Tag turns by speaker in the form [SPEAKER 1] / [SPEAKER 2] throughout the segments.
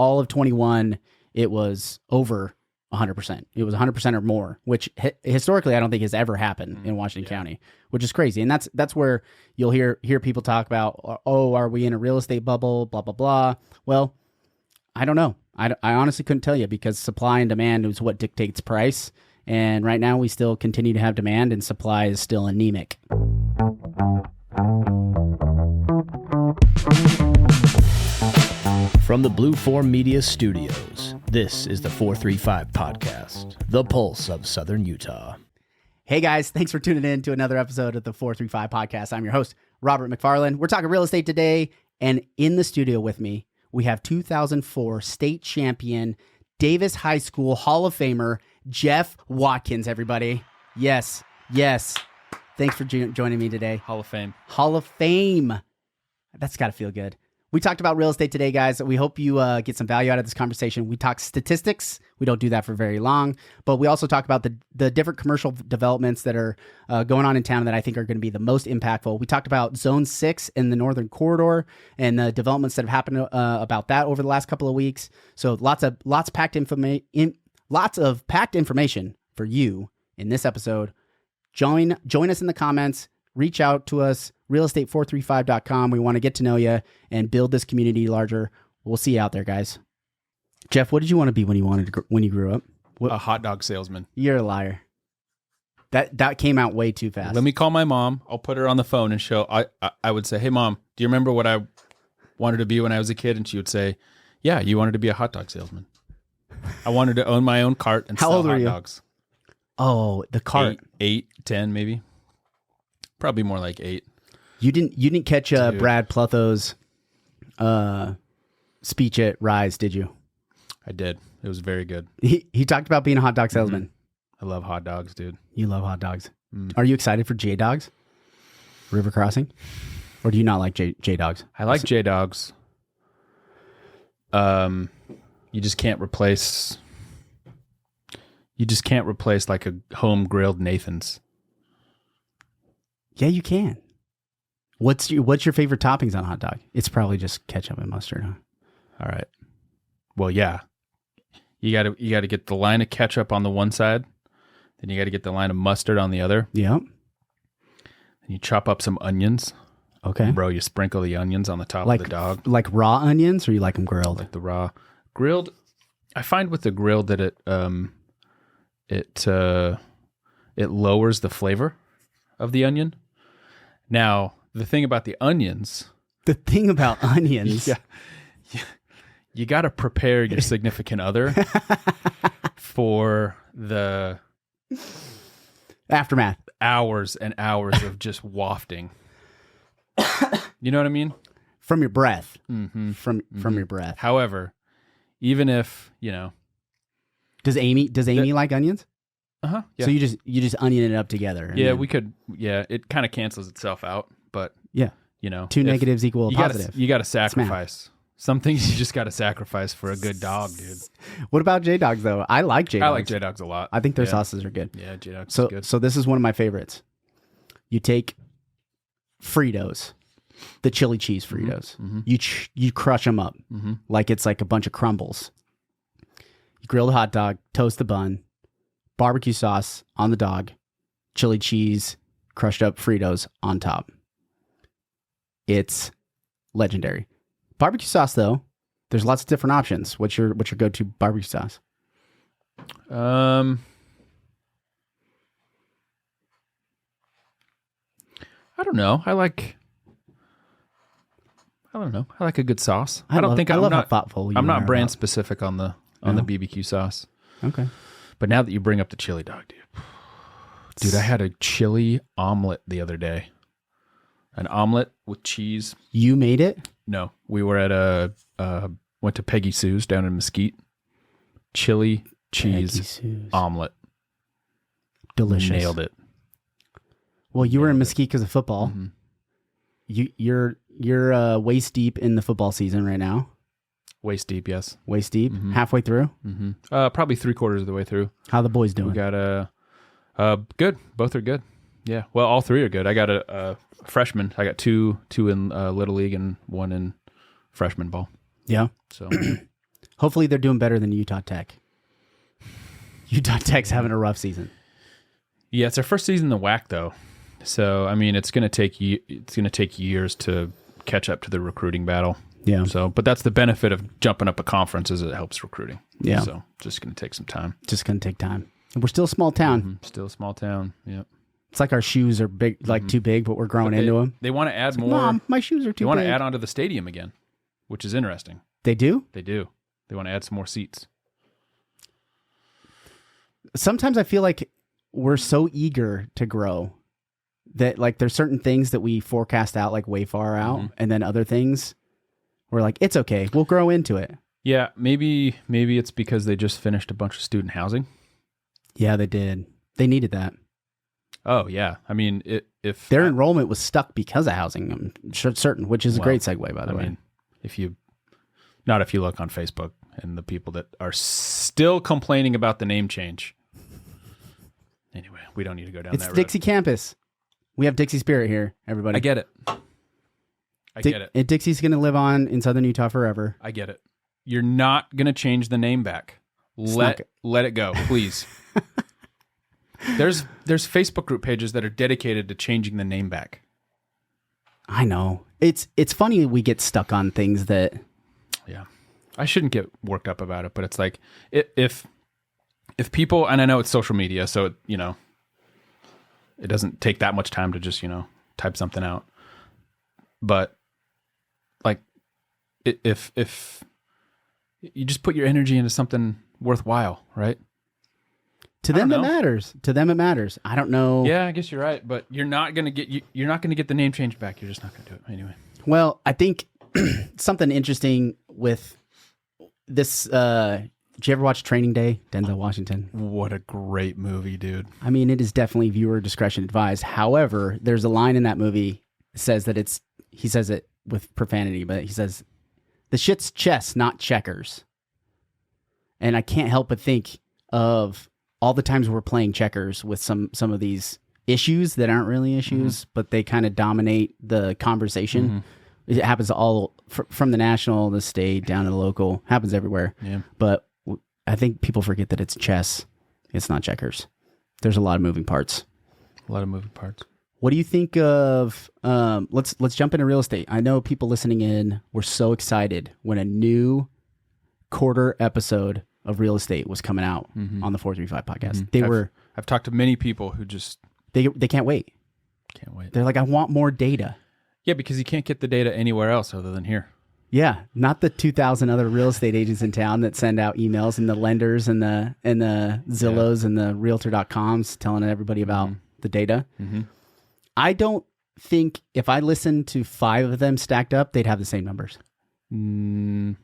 [SPEAKER 1] all of 21, it was over 100%. It was 100% or more, which historically I don't think has ever happened in Washington County, which is crazy. And that's where you'll hear people talk about, oh, are we in a real estate bubble, blah, blah, blah. Well, I don't know. I honestly couldn't tell you, because supply and demand is what dictates price. And right now we still continue to have demand, and supply is still anemic.
[SPEAKER 2] From the Blue Form Media Studios, this is the 435 Podcast, the pulse of Southern Utah.
[SPEAKER 1] Hey guys, thanks for tuning in to another episode of the 435 Podcast. I'm your host, Robert McFarland. We're talking real estate today, and in the studio with me, we have 2004 state champion, Davis High School Hall of Famer, Jeff Watkins, everybody. Yes. Thanks for joining me today.
[SPEAKER 3] Hall of Fame.
[SPEAKER 1] Hall of Fame. That's got to feel good. We talked about real estate today, guys. We hope you get some value out of this conversation. We talk statistics. We don't do that for very long, but we also talk about the different commercial developments that are going on in town that I think are going to be the most impactful. We talked about Zone 6 in the Northern Corridor and the developments that have happened about that over the last couple of weeks. So lots of packed information for you in this episode. Join us in the comments. Reach out to us, realestate435.com. We want to get to know you and build this community larger. We'll see you out there, guys. Jeff, what did you want to be when you grew up?
[SPEAKER 3] A hot dog salesman.
[SPEAKER 1] You're a liar. That came out way too fast.
[SPEAKER 3] Let me call my mom. I'll put her on the phone and show. I would say, hey, Mom, do you remember what I wanted to be when I was a kid? And she would say, yeah, you wanted to be a hot dog salesman. I wanted to own my own cart and sell hot dogs.
[SPEAKER 1] Oh, the cart.
[SPEAKER 3] 8, 10 maybe. Probably more like 8. You
[SPEAKER 1] didn't catch Brad Plutho's speech at Rise, did you?
[SPEAKER 3] I did. It was very good.
[SPEAKER 1] He talked about being a hot dog salesman.
[SPEAKER 3] I love hot dogs, dude.
[SPEAKER 1] You love hot dogs. Are you excited for J-Dogs? River Crossing? Or do you not like J-Dogs?
[SPEAKER 3] I like J-Dogs. You just can't replace like a home grilled Nathan's.
[SPEAKER 1] Yeah, you can. What's your favorite toppings on a hot dog? It's probably just ketchup and mustard, huh?
[SPEAKER 3] All right. Well, yeah. You got to get the line of ketchup on the one side, then you got to get the line of mustard on the other.
[SPEAKER 1] Yeah.
[SPEAKER 3] And you chop up some onions.
[SPEAKER 1] Okay.
[SPEAKER 3] Bro, you sprinkle the onions on the top of the dog.
[SPEAKER 1] Like raw onions, or you like them grilled?
[SPEAKER 3] Like the raw. Grilled. I find with the grilled that it lowers the flavor of the onion. Now, the thing about onions, you got to prepare your significant other for the
[SPEAKER 1] aftermath.
[SPEAKER 3] Hours and hours of just wafting. You know what I mean?
[SPEAKER 1] From your breath.
[SPEAKER 3] Mm-hmm.
[SPEAKER 1] From your breath.
[SPEAKER 3] However, even if,
[SPEAKER 1] Does Amy like onions?
[SPEAKER 3] Uh-huh. Yeah.
[SPEAKER 1] So you just onion it up together.
[SPEAKER 3] Yeah, we could. Yeah, it kind of cancels itself out, but
[SPEAKER 1] yeah,
[SPEAKER 3] two
[SPEAKER 1] negatives equal a positive.
[SPEAKER 3] You got to sacrifice. Some things you just got to sacrifice for a good dog, dude.
[SPEAKER 1] What about J-Dogs though? I like J-Dogs.
[SPEAKER 3] I like J-Dogs a lot.
[SPEAKER 1] I think their sauces are good.
[SPEAKER 3] Yeah, J-Dogs
[SPEAKER 1] is
[SPEAKER 3] good.
[SPEAKER 1] So this is one of my favorites. You take Fritos, the chili cheese Fritos. Mm-hmm. You crush them up like it's like a bunch of crumbles. You grill the hot dog, toast the bun, barbecue sauce on the dog, chili cheese, crushed up Fritos on top. It's legendary. Barbecue sauce, though, there's lots of different options. What's your go-to barbecue sauce?
[SPEAKER 3] I don't know. I like a good sauce.
[SPEAKER 1] I love how thoughtful you
[SPEAKER 3] I'm not
[SPEAKER 1] are
[SPEAKER 3] brand
[SPEAKER 1] about
[SPEAKER 3] specific on the BBQ sauce.
[SPEAKER 1] Okay.
[SPEAKER 3] But now that you bring up the chili dog, dude, I had a chili omelet the other day. An omelet with cheese.
[SPEAKER 1] You made it?
[SPEAKER 3] No, we were at went to Peggy Sue's down in Mesquite. Chili cheese omelet.
[SPEAKER 1] Delicious.
[SPEAKER 3] Nailed it.
[SPEAKER 1] Well, you were in Mesquite because of football.
[SPEAKER 3] Mm-hmm.
[SPEAKER 1] You're waist deep in the football season right now.
[SPEAKER 3] Waist deep, yes.
[SPEAKER 1] Waist deep, halfway through.
[SPEAKER 3] Mm-hmm. Probably 3/4 of the way through.
[SPEAKER 1] How the boys doing?
[SPEAKER 3] We got good. Both are good. Yeah. Well, all three are good. I got a freshman. I got two in Little League and one in freshman ball.
[SPEAKER 1] Yeah.
[SPEAKER 3] So
[SPEAKER 1] Hopefully they're doing better than Utah Tech. Utah Tech's having a rough season.
[SPEAKER 3] Yeah, it's our first season in the WAC though, so I mean it's going to take years to catch up to the recruiting battle.
[SPEAKER 1] Yeah.
[SPEAKER 3] So, but that's the benefit of jumping up a conference is it helps recruiting.
[SPEAKER 1] Yeah.
[SPEAKER 3] So just going to take some time.
[SPEAKER 1] Just going to take time. And we're still a small town.
[SPEAKER 3] Mm-hmm. Still a small town. Yep.
[SPEAKER 1] It's like our shoes are big, like too big, but we're growing into them.
[SPEAKER 3] They want to add more.
[SPEAKER 1] Mom, my shoes are too big.
[SPEAKER 3] They want to add onto the stadium again, which is interesting.
[SPEAKER 1] They do?
[SPEAKER 3] They do. They want to add some more seats.
[SPEAKER 1] Sometimes I feel like we're so eager to grow that like there's certain things that we forecast out like way far out, and then other things we're like, it's okay, we'll grow into it.
[SPEAKER 3] Yeah, maybe it's because they just finished a bunch of student housing.
[SPEAKER 1] Yeah, they did. They needed that.
[SPEAKER 3] Oh yeah, I mean, if
[SPEAKER 1] their enrollment was stuck because of housing, I'm certain, which is a great segue by the way.
[SPEAKER 3] I mean, if you look on Facebook and the people that are still complaining about the name change. Anyway, we don't need to go down that road.
[SPEAKER 1] It's Dixie campus. We have Dixie spirit here, everybody.
[SPEAKER 3] I get it. I get it.
[SPEAKER 1] And Dixie's going to live on in Southern Utah forever.
[SPEAKER 3] I get it. You're not going to change the name back. Let it go, please. There's Facebook group pages that are dedicated to changing the name back.
[SPEAKER 1] I know. It's funny we get stuck on things that...
[SPEAKER 3] Yeah. I shouldn't get worked up about it, but it's like if people, and I know it's social media, so it doesn't take that much time to just, type something out. But like if you just put your energy into something worthwhile, right?
[SPEAKER 1] To them it matters. I don't know.
[SPEAKER 3] Yeah, I guess you're right, but you're not going to get the name change back. You're just not going to do it anyway.
[SPEAKER 1] Well, I think something interesting with this did you ever watch Training Day, Denzel Washington?
[SPEAKER 3] What a great movie, dude.
[SPEAKER 1] I mean, it is definitely viewer discretion advised. However, there's a line in that movie that says that he says it with profanity, but he says, the shit's chess, not checkers. And I can't help but think of all the times we're playing checkers with some of these issues that aren't really issues, but they kind of dominate the conversation. It happens all from the national, the state, down to the local. Happens everywhere. Yeah. But I think people forget that it's chess. It's not checkers. There's a lot of moving parts. What do you think of? Let's jump into real estate. I know people listening in were so excited when a new quarter episode of real estate was coming out on the 435 podcast.
[SPEAKER 3] I've talked to many people who just
[SPEAKER 1] they can't wait. They're like, I want more data.
[SPEAKER 3] Yeah, because you can't get the data anywhere else other than here.
[SPEAKER 1] Yeah, not the 2,000 other real estate agents in town that send out emails, and the lenders and the Zillows and the Realtor.coms telling everybody about the data. I don't think if I listened to 5 of them stacked up, they'd have the same numbers.
[SPEAKER 3] No.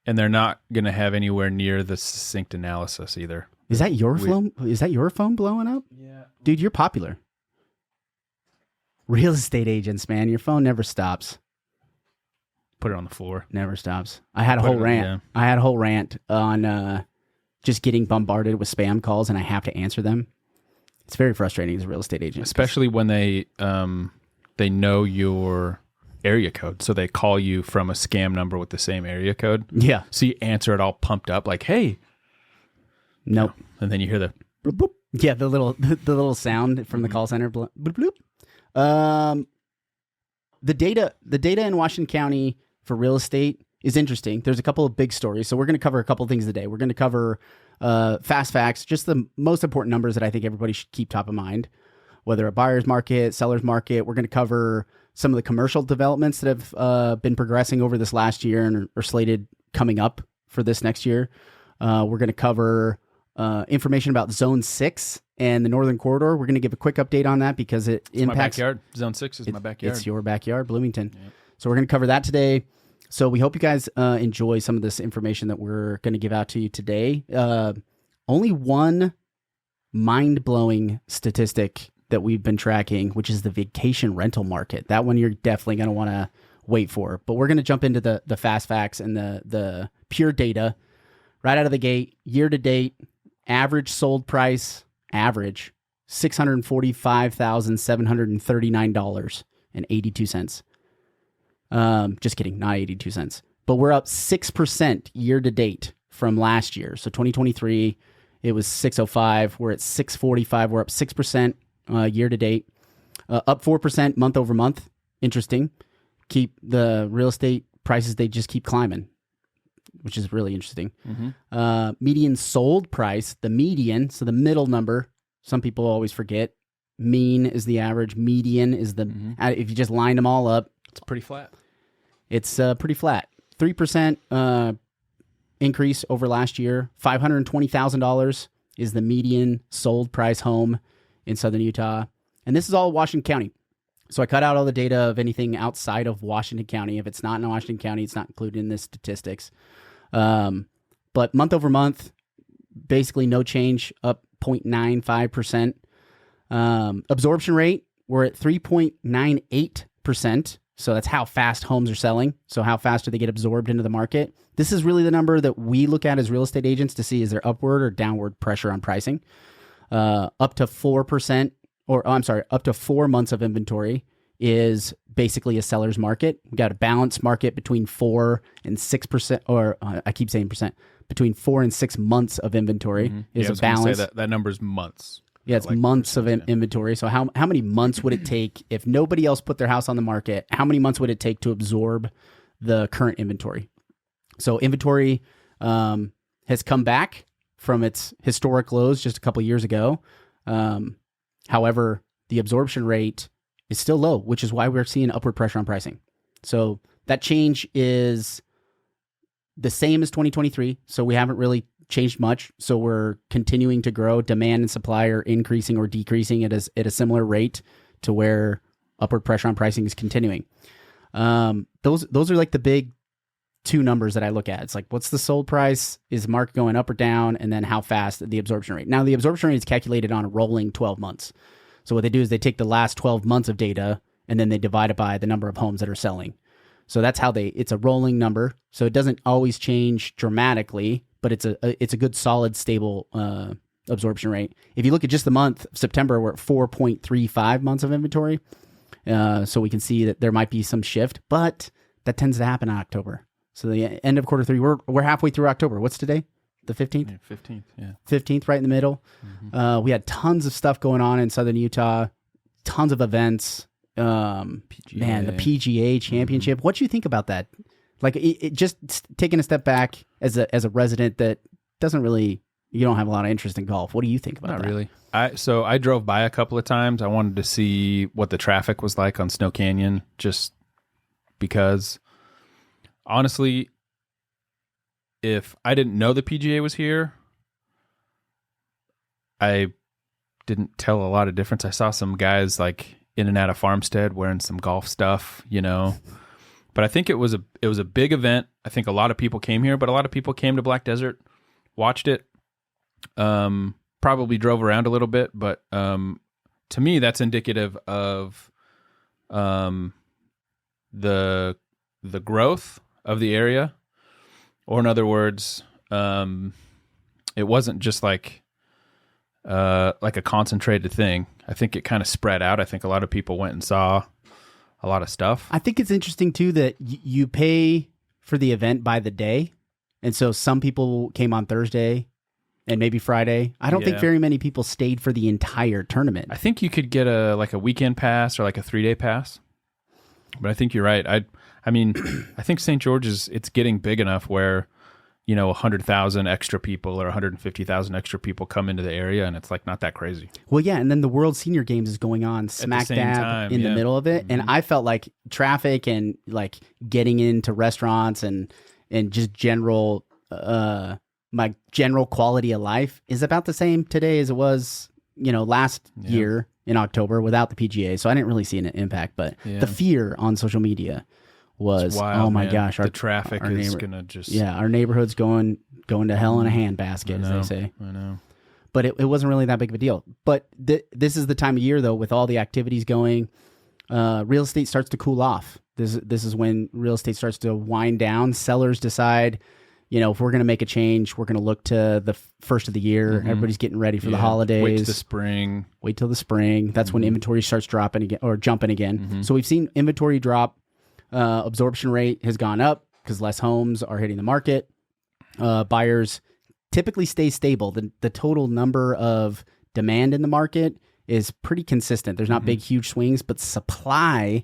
[SPEAKER 3] And they're not going to have anywhere near the succinct analysis either.
[SPEAKER 1] Is that your phone? Is that your phone blowing up?
[SPEAKER 3] Yeah.
[SPEAKER 1] Dude, you're popular. Real estate agents, man. Your phone never stops.
[SPEAKER 3] Put it on the floor.
[SPEAKER 1] Never stops. I had a whole rant. Yeah. I had a whole rant on just getting bombarded with spam calls, and I have to answer them. It's very frustrating as a real estate agent.
[SPEAKER 3] Especially when they know your area code. So they call you from a scam number with the same area code.
[SPEAKER 1] Yeah.
[SPEAKER 3] So you answer it all pumped up like, hey.
[SPEAKER 1] Nope.
[SPEAKER 3] And then you hear the
[SPEAKER 1] bloop, bloop. Yeah, the little sound from the call center. Bloop, bloop. The data in Washington County for real estate is interesting. There's a couple of big stories. So we're going to cover a couple of things today. We're going to cover fast facts, just the most important numbers that I think everybody should keep top of mind, whether a buyer's market, seller's market. We're going to cover some of the commercial developments that have been progressing over this last year and are slated coming up for this next year. We're going to cover information about Zone 6 and the Northern Corridor. We're going to give a quick update on that because it impacts...
[SPEAKER 3] my backyard. Zone 6 is my backyard.
[SPEAKER 1] It's your backyard, Bloomington. Yep. So we're going to cover that today. So we hope you guys enjoy some of this information that we're going to give out to you today. Only one mind-blowing statistic that we've been tracking, which is the vacation rental market. That one you're definitely going to want to wait for. But we're going to jump into the fast facts and the pure data right out of the gate. Year to date, average sold price, $645,739.82. Just kidding, not 82 cents. But we're up 6% year to date from last year. So 2023, it was 605. We're at 645. We're up 6% year to date. Up 4% month over month. Interesting. Keep the real estate prices, they just keep climbing, which is really interesting. Median sold price, the median, so the middle number, some people always forget. Mean is the average. Median is the, if you just line them all up.
[SPEAKER 3] It's pretty flat.
[SPEAKER 1] It's pretty flat. 3% increase over last year. $520,000 is the median sold price home in Southern Utah. And this is all Washington County. So I cut out all the data of anything outside of Washington County. If it's not in Washington County, it's not included in the statistics. But month over month, basically no change, up 0.95%. Absorption rate, we're at 3.98%. So that's how fast homes are selling. So how fast do they get absorbed into the market? This is really the number that we look at as real estate agents to see is there upward or downward pressure on pricing. Up to 4%, up to 4 months of inventory is basically a seller's market. We got a balanced market between 4 and 6%, or I keep saying percent, between 4 and 6 months of inventory is a balance.
[SPEAKER 3] That number's months.
[SPEAKER 1] Yeah, it's like months of inventory. So how many months would it take if nobody else put their house on the market? How many months would it take to absorb the current inventory? So inventory has come back from its historic lows just a couple of years ago. However, the absorption rate is still low, which is why we're seeing upward pressure on pricing. So that change is the same as 2023. So we haven't really changed much. So we're continuing to grow. Demand and supply are increasing or decreasing at a similar rate to where upward pressure on pricing is continuing. Those are like the big two numbers that I look at. It's like, what's the sold price? Is the market going up or down? And then how fast the absorption rate. Now, the absorption rate is calculated on a rolling 12 months. So what they do is they take the last 12 months of data and then they divide it by the number of homes that are selling. So that's how it's a rolling number. So it doesn't always change dramatically, but it's a good, solid, stable absorption rate. If you look at just the month of September, we're at 4.35 months of inventory. So we can see that there might be some shift, but that tends to happen in October. So the end of quarter three, we're halfway through October. What's today? The 15th?
[SPEAKER 3] Yeah, 15th, yeah.
[SPEAKER 1] 15th, right in the middle. We had tons of stuff going on in Southern Utah, tons of events.
[SPEAKER 3] PGA.
[SPEAKER 1] Man, the PGA Championship. What do you think about that? Like, it just taking a step back as a resident that doesn't really, you don't have a lot of interest in golf. What do you think about that?
[SPEAKER 3] Not really. So I drove by a couple of times. I wanted to see what the traffic was like on Snow Canyon, just because, honestly, if I didn't know the PGA was here, I didn't tell a lot of difference. I saw some guys like in and out of Farmstead wearing some golf stuff, But I think it was a big event. I think a lot of people came here, but a lot of people came to Black Desert, watched it, probably drove around a little bit. But to me, that's indicative of the growth of the area. Or in other words, it wasn't just like a concentrated thing. I think it kind of spread out. I think a lot of people went and saw a lot of stuff.
[SPEAKER 1] I think it's interesting too that you pay for the event by the day. And so some people came on Thursday and maybe Friday. I don't think very many people stayed for the entire tournament.
[SPEAKER 3] I think you could get a weekend pass or like a 3-day pass. But I think you're right. I mean, I think St. George it's getting big enough where, 100,000 extra people or 150,000 extra people come into the area, and it's like not that crazy.
[SPEAKER 1] Well, yeah, and then the World Senior Games is going on smack dab in the middle of it, and I felt like traffic and like getting into restaurants and just general my general quality of life is about the same today as it was, last year in October without the PGA. So I didn't really see an impact, but the fear on social media was,
[SPEAKER 3] wild,
[SPEAKER 1] oh my
[SPEAKER 3] man.
[SPEAKER 1] gosh,
[SPEAKER 3] the traffic is gonna just
[SPEAKER 1] our neighborhood's going to hell in a handbasket, as they say.
[SPEAKER 3] I know,
[SPEAKER 1] but it wasn't really that big of a deal. But this is the time of year though, with all the activities going, real estate starts to cool off. This is when real estate starts to wind down. Sellers decide, if we're going to make a change, we're going to look to the first of the year. Everybody's getting ready for the holidays.
[SPEAKER 3] Wait till the spring.
[SPEAKER 1] That's when inventory starts dropping again or jumping again. So we've seen inventory drop Absorption rate has gone up because less homes are hitting the market. Buyers typically stay stable. The total number of demand in the market is pretty consistent. There's not big, huge swings, but supply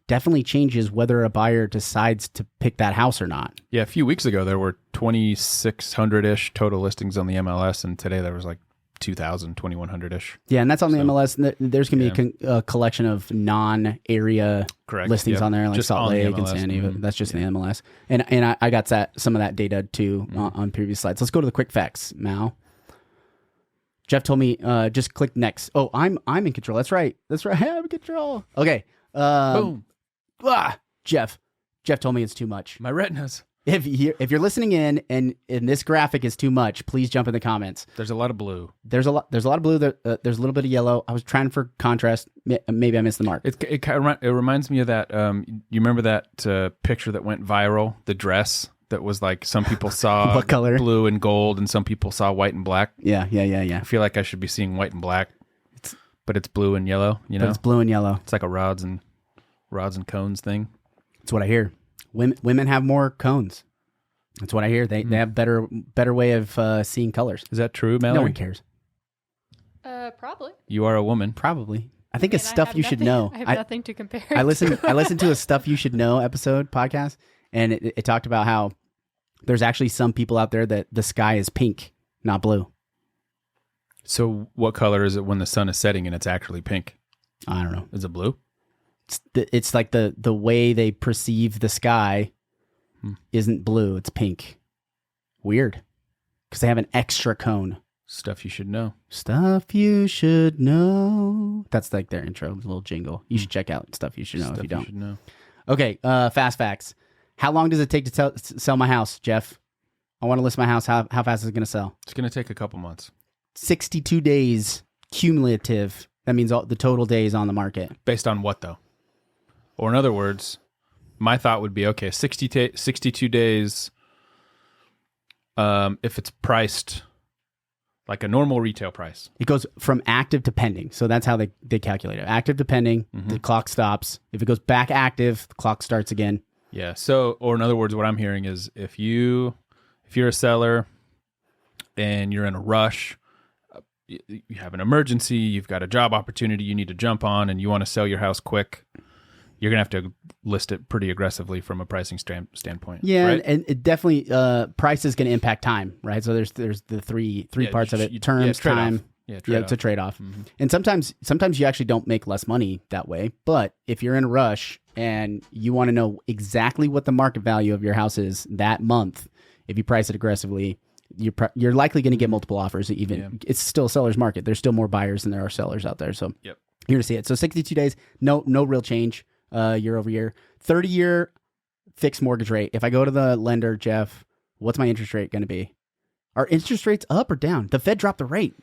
[SPEAKER 1] definitely changes whether a buyer decides to pick that house or not.
[SPEAKER 3] Yeah, a few weeks ago, there were 2,600-ish total listings on the MLS, and today there was like 2,000, 2,100-ish.
[SPEAKER 1] Yeah, and that's on the MLS. There's going to be a collection of non-area listings on there, like
[SPEAKER 3] just
[SPEAKER 1] Salt Lake and
[SPEAKER 3] MLS.
[SPEAKER 1] San Diego. That's just the MLS. And I got some of that data too on previous slides. Let's go to the quick facts, Mal. Jeff told me just click next. Oh, I'm in control. That's right. I'm in control. Okay.
[SPEAKER 3] Boom.
[SPEAKER 1] Jeff told me it's too much.
[SPEAKER 3] My retinas.
[SPEAKER 1] If you're listening in and this graphic is too much, please jump in the comments.
[SPEAKER 3] There's a lot of blue.
[SPEAKER 1] There's a lot of blue. There's a little bit of yellow. I was trying for contrast. Maybe I missed the mark.
[SPEAKER 3] It reminds me of that. You remember that picture that went viral? The dress that was like some people saw
[SPEAKER 1] what color?
[SPEAKER 3] Blue and gold, and some people saw white and black.
[SPEAKER 1] Yeah.
[SPEAKER 3] I feel like I should be seeing white and black, but it's blue and yellow. You know,
[SPEAKER 1] but it's blue and yellow.
[SPEAKER 3] It's like a rods and cones thing.
[SPEAKER 1] That's what I hear. Women have more cones. That's what I hear. They have better way of seeing colors.
[SPEAKER 3] Is that true, Mallory?
[SPEAKER 1] No one cares.
[SPEAKER 4] Probably.
[SPEAKER 3] You are a woman.
[SPEAKER 1] Probably. I think it's stuff you should know.
[SPEAKER 4] I have nothing to compare.
[SPEAKER 1] I listened to a Stuff You Should Know podcast, and it talked about how there's actually some people out there that the sky is pink, not blue.
[SPEAKER 3] So what color is it when the sun is setting and it's actually pink?
[SPEAKER 1] I don't know.
[SPEAKER 3] Is it blue?
[SPEAKER 1] It's like the way they perceive the sky isn't blue, it's pink. Weird. Because they have an extra cone.
[SPEAKER 3] Stuff you should know.
[SPEAKER 1] Stuff you should know. That's like their intro, little jingle. You should check out Stuff You Should Know if you don't.
[SPEAKER 3] Should know.
[SPEAKER 1] Okay, fast facts. How long does it take to sell my house, Jeff? I want to list my house. How fast is it going to sell?
[SPEAKER 3] It's going to take a couple months.
[SPEAKER 1] 62 days cumulative. That means the total days on the market.
[SPEAKER 3] Based on what, though? Or in other words, my thought would be, okay, 62 days, if it's priced like a normal retail price.
[SPEAKER 1] It goes from active to pending. So that's how they calculate it. Active to pending, the clock stops. If it goes back active, the clock starts again.
[SPEAKER 3] Yeah. So, or in other words, what I'm hearing is if you're a seller and you're in a rush, you have an emergency, you've got a job opportunity you need to jump on, and you want to sell your house quick, you're going to have to list it pretty aggressively from a pricing standpoint.
[SPEAKER 1] Yeah,
[SPEAKER 3] right?
[SPEAKER 1] and it definitely price is going to impact time, right? So there's the three parts of it: terms, time. It's a trade-off. And sometimes you actually don't make less money that way. But if you're in a rush and you want to know exactly what the market value of your house is that month, if you price it aggressively, you're likely going to get multiple offers. It's still a seller's market. There's still more buyers than there are sellers out there. So you're going to see it. So 62 days, no real change year over year. 30-year fixed mortgage rate. If I go to the lender, Jeff, what's my interest rate going to be? Are interest rates up or down? The Fed dropped the rate.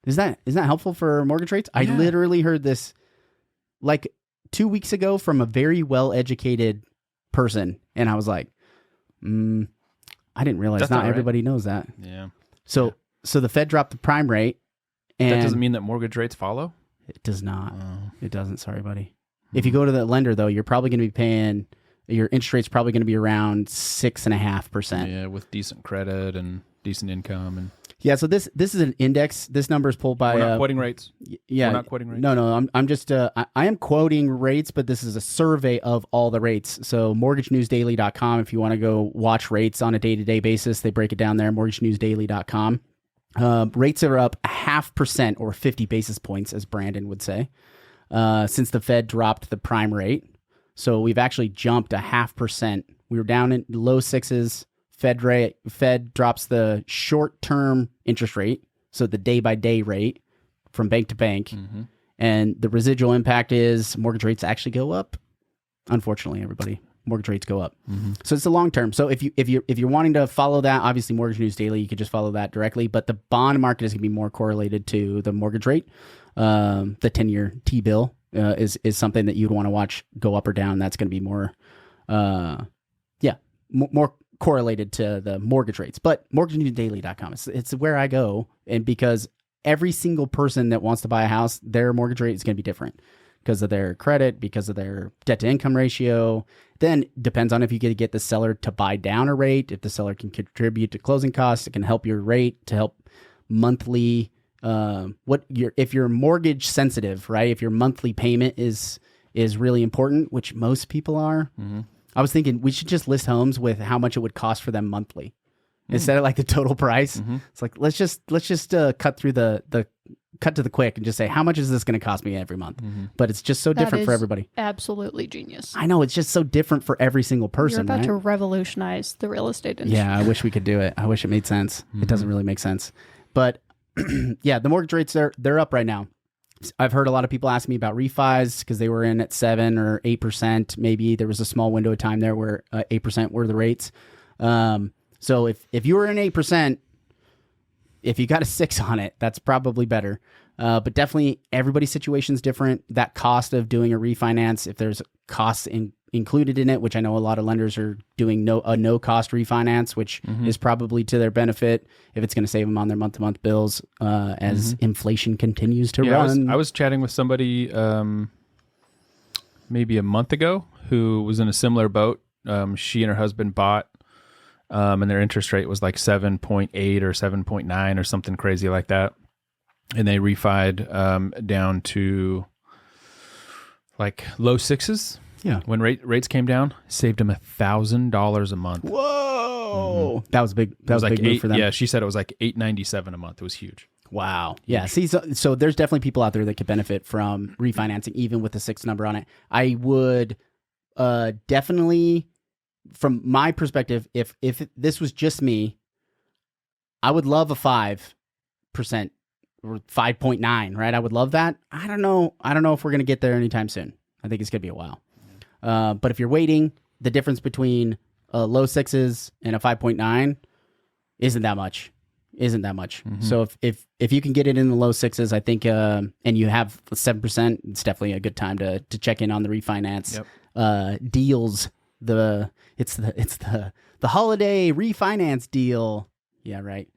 [SPEAKER 1] Is that helpful for mortgage rates? Yeah. I literally heard this like 2 weeks ago from a very well-educated person, and I was like, I didn't realize not everybody knows that.
[SPEAKER 3] Yeah.
[SPEAKER 1] So the Fed dropped the prime rate, and
[SPEAKER 3] that doesn't mean that mortgage rates follow?
[SPEAKER 1] It does not. It doesn't. Sorry, buddy. If you go to the lender, though, you're probably going to be paying, your interest rate's probably going to be around 6.5%.
[SPEAKER 3] Yeah, with decent credit and decent income. And
[SPEAKER 1] yeah, so this is an index. This number is pulled by...
[SPEAKER 3] We're not quoting rates.
[SPEAKER 1] Yeah.
[SPEAKER 3] We're not quoting rates.
[SPEAKER 1] No, I'm just... I am quoting rates, but this is a survey of all the rates. So mortgagenewsdaily.com, if you want to go watch rates on a day-to-day basis, they break it down there, mortgagenewsdaily.com. Rates are up 0.5% or 50 basis points, as Brandon would say, since the Fed dropped the prime rate. So we've actually jumped 0.5%. We were down in low sixes. Fed drops the short-term interest rate, so the day-by-day rate from bank to bank. And the residual impact is mortgage rates actually go up. Unfortunately, everybody, mortgage rates go up. So it's a long term. So if you're wanting to follow that, obviously Mortgage News Daily, you could just follow that directly. But the bond market is going to be more correlated to the mortgage rate. The 10-year T-bill is something that you'd want to watch go up or down. That's going to be more, more correlated to the mortgage rates. But mortgagenewsdaily.com, it's where I go, and because every single person that wants to buy a house, their mortgage rate is going to be different. because of their credit, because of their debt to income ratio. Then depends on if you get the seller to buy down a rate. If the seller can contribute to closing costs, it can help your rate to help monthly. If you're mortgage sensitive, right? If your monthly payment is really important, which most people are. Mm-hmm. I was thinking we should just list homes with how much it would cost for them monthly instead of like the total price. Mm-hmm. It's like let's just cut through the cut to the quick and just say how much is this going to cost me every month. Mm-hmm. But it's just so different for everybody.
[SPEAKER 4] Absolutely genius.
[SPEAKER 1] I know, it's just so different for every single person.
[SPEAKER 4] You're about
[SPEAKER 1] right?
[SPEAKER 4] to revolutionize the real estate industry.
[SPEAKER 1] Yeah, I wish we could do it. I wish it made sense. Mm-hmm. It doesn't really make sense. But yeah, the mortgage rates they're up right now. I've heard a lot of people ask me about refis because they were in at 7 or 8%. Maybe there was a small window of time there where 8% were the rates. So if you were in 8%, if you got a 6 on it, that's probably better. But definitely everybody's situation is different. That cost of doing a refinance, if there's costs included in it, which I know a lot of lenders are doing a no cost refinance, which is probably to their benefit if it's going to save them on their month-to-month bills as inflation continues to run.
[SPEAKER 3] I was chatting with somebody maybe a month ago who was in a similar boat. She and her husband bought and their interest rate was like 7.8 or 7.9 or something crazy like that. And they refied down to like low 6s.
[SPEAKER 1] Yeah.
[SPEAKER 3] When rates came down, saved them $1,000 a month.
[SPEAKER 1] Whoa. Mm-hmm. That was big. That was a big move for them.
[SPEAKER 3] Yeah. She said it was like $897 a month. It was huge.
[SPEAKER 1] Wow. Yeah. See, so there's definitely people out there that could benefit from refinancing, even with the 6 number on it. I would definitely, from my perspective, if this was just me, I would love a 5% or 5.9, right? I would love that. I don't know if we're going to get there anytime soon. I think it's going to be a while. But if you're waiting, the difference between low 6s and a 5.9 isn't that much. Mm-hmm. So if you can get it in the low 6s, I think, and you have 7%, it's definitely a good time to check in on the refinance deals. It's the holiday refinance deal. Yeah, right.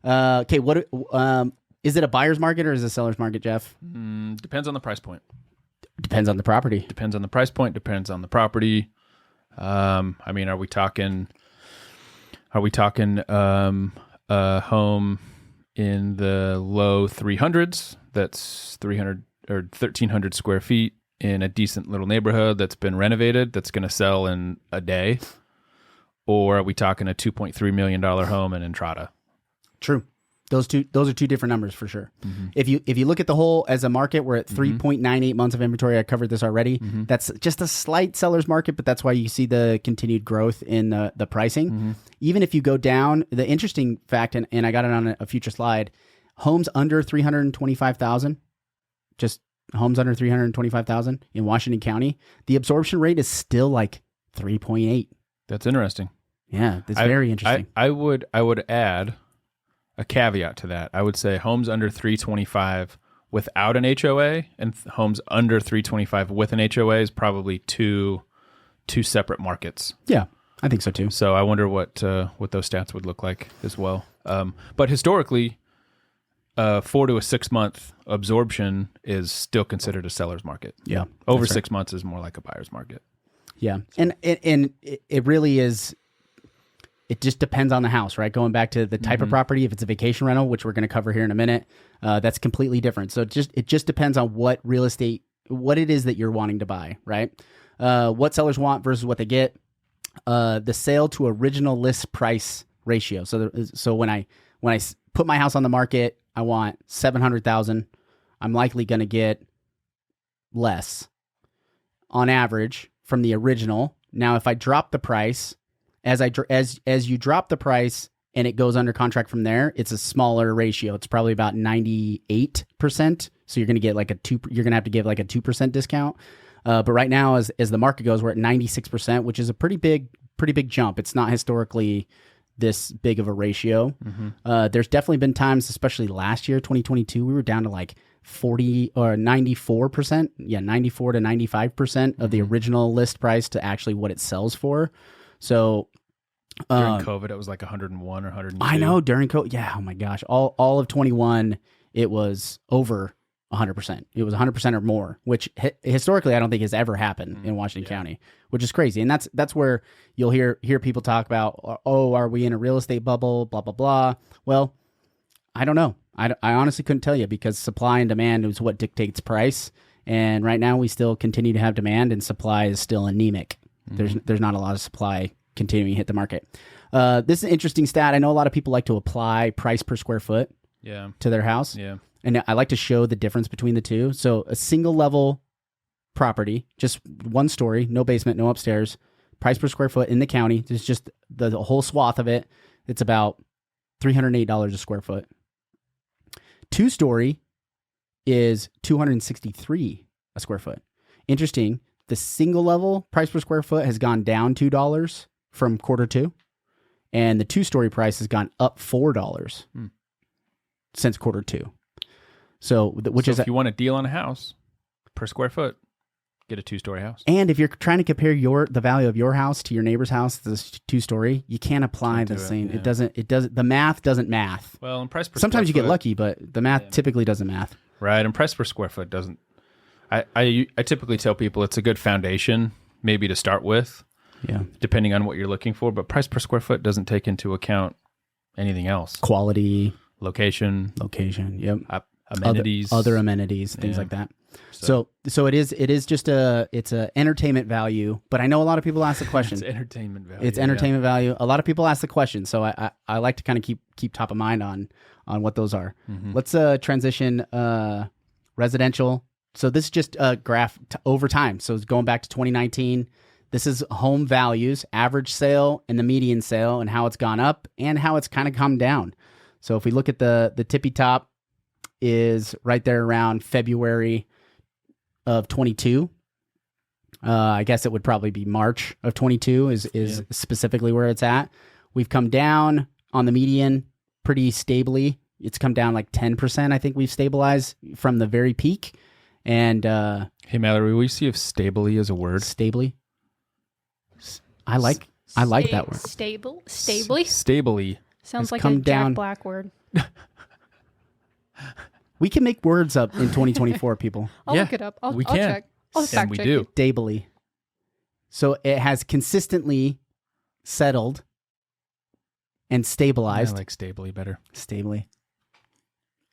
[SPEAKER 1] Okay, what is it, a buyer's market or is it a seller's market, Jeff?
[SPEAKER 3] Depends on the price point.
[SPEAKER 1] Depends on the property.
[SPEAKER 3] Depends on the price point. Depends on the property. I mean, are we talking a home in the low 300s that's 300 or 1,300 square feet in a decent little neighborhood that's been renovated that's going to sell in a day? Or are we talking a $2.3 million home in Entrada?
[SPEAKER 1] True. Those are two different numbers for sure. Mm-hmm. If you look at the whole as a market, we're at 3.98 months of inventory. I covered this already. Mm-hmm. That's just a slight seller's market, but that's why you see the continued growth in the pricing. Mm-hmm. Even if you go down, the interesting fact, and I got it on a future slide, homes under 325,000, just homes under 325,000 in Washington County, the absorption rate is still like 3.8.
[SPEAKER 3] That's interesting.
[SPEAKER 1] Yeah, that's very interesting.
[SPEAKER 3] I would add a caveat to that. I would say homes under 325 without an HOA and homes under 325 with an HOA is probably two separate markets.
[SPEAKER 1] Yeah, I think so too.
[SPEAKER 3] So I wonder what those stats would look like as well. But historically, 4 to a 6 month absorption is still considered a seller's market.
[SPEAKER 1] Yeah,
[SPEAKER 3] over 6 months is more like a buyer's market.
[SPEAKER 1] Yeah, and it really is. It just depends on the house, right? Going back to the type of property, if it's a vacation rental, which we're going to cover here in a minute, that's completely different. So it just depends on what real estate, what it is that you're wanting to buy, right? What sellers want versus what they get. The sale to original list price ratio. So when I put my house on the market, I want $700,000. I'm likely going to get less on average from the original. Now, if I drop the price, as you drop the price and it goes under contract from there, it's a smaller ratio. It's probably about 98%. So you're going to get like you're going to have to give like a 2% discount. But right now, as the market goes, we're at 96%, which is a pretty big jump. It's not historically this big of a ratio. Mm-hmm. There's definitely been times, especially last year, 2022, we were down to like 40 or 94%. Yeah, 94 to 95% of the original list price to actually what it sells for. So
[SPEAKER 3] during COVID, it was like 101 or 102.
[SPEAKER 1] I know during COVID. Yeah. Oh my gosh. All of 21, it was over 100%. It was 100% or more, which historically I don't think has ever happened in Washington County, which is crazy. And that's where you'll hear people talk about, oh, are we in a real estate bubble, blah, blah, blah. Well, I don't know. I honestly couldn't tell you, because supply and demand is what dictates price. And right now we still continue to have demand, and supply is still anemic. There's not a lot of supply continuing to hit the market. This is an interesting stat. I know a lot of people like to apply price per square foot to their house.
[SPEAKER 3] Yeah.
[SPEAKER 1] And I like to show the difference between the two. So a single level property, just one story, no basement, no upstairs, price per square foot in the county, there's just the whole swath of it. It's about $308 a square foot. 2-story is $263 a square foot. Interesting. The single level price per square foot has gone down $2 from Q2, and the 2-story price has gone up $4 since Q2. So
[SPEAKER 3] if you want a deal on a house per square foot, get a 2-story house.
[SPEAKER 1] And if you're trying to compare the value of your house to your neighbor's house, this 2-story, you can't apply the same.
[SPEAKER 3] Yeah.
[SPEAKER 1] It doesn't. The math doesn't math.
[SPEAKER 3] Well, and price per
[SPEAKER 1] sometimes you
[SPEAKER 3] square
[SPEAKER 1] get
[SPEAKER 3] foot,
[SPEAKER 1] lucky, but the math typically doesn't math.
[SPEAKER 3] Right, and price per square foot doesn't. I typically tell people it's a good foundation maybe to start with.
[SPEAKER 1] Yeah.
[SPEAKER 3] Depending on what you're looking for, but price per square foot doesn't take into account anything else.
[SPEAKER 1] Quality,
[SPEAKER 3] location.
[SPEAKER 1] Yep.
[SPEAKER 3] Amenities,
[SPEAKER 1] other amenities, things like that. So it is just it's a entertainment value, but I know a lot of people ask the question.
[SPEAKER 3] It's entertainment value.
[SPEAKER 1] It's entertainment value. A lot of people ask the question, so I like to kind of keep top of mind on what those are. Let's transition residential. So this is just a graph over time. So it's going back to 2019. This is home values, average sale and the median sale, and how it's gone up and how it's kind of come down. So if we look at the tippy top, is right there around February of 22. I guess it would probably be March of 22 is specifically where it's at. We've come down on the median pretty stably. It's come down like 10%. I think we've stabilized from the very peak. And
[SPEAKER 3] hey, Mallory, will you see if stably is a word?
[SPEAKER 1] Stably. I like that word.
[SPEAKER 4] Stably.
[SPEAKER 3] Stably
[SPEAKER 4] Sounds like
[SPEAKER 1] come
[SPEAKER 4] a
[SPEAKER 1] down.
[SPEAKER 4] Jack Black word.
[SPEAKER 1] We can make words up in 2024, people.
[SPEAKER 4] I'll look it up. I'll
[SPEAKER 3] can.
[SPEAKER 4] check. I'll
[SPEAKER 3] And
[SPEAKER 4] fact
[SPEAKER 3] we
[SPEAKER 4] check
[SPEAKER 3] do.
[SPEAKER 4] it.
[SPEAKER 1] Stably. So it has consistently settled and stabilized.
[SPEAKER 3] I like stably better.
[SPEAKER 1] Stably.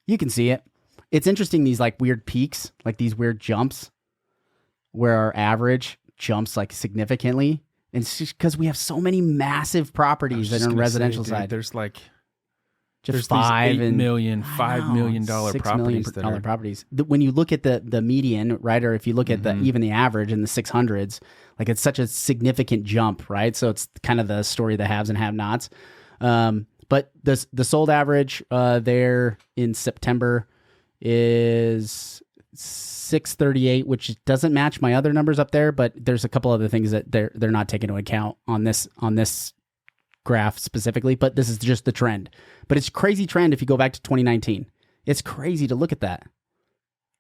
[SPEAKER 1] You can see it. It's interesting, these like weird peaks, like these weird jumps where our average jumps like significantly. And it's just because we have so many massive properties that are on the residential side.
[SPEAKER 3] There's like
[SPEAKER 1] Just
[SPEAKER 3] there's
[SPEAKER 1] $5
[SPEAKER 3] $8 million,
[SPEAKER 1] I
[SPEAKER 3] $5
[SPEAKER 1] know,
[SPEAKER 3] million
[SPEAKER 1] $6
[SPEAKER 3] properties that
[SPEAKER 1] million
[SPEAKER 3] are
[SPEAKER 1] properties. When you look at the median, right, or if you look at even the average in the 600s, like it's such a significant jump, right? So it's kind of the story of the haves and have-nots. But the sold average there in September is 638, which doesn't match my other numbers up there, but there's a couple other things that they're not taking into account on this graph specifically, but this is just the trend. But it's a crazy trend if you go back to 2019. It's crazy to look at that.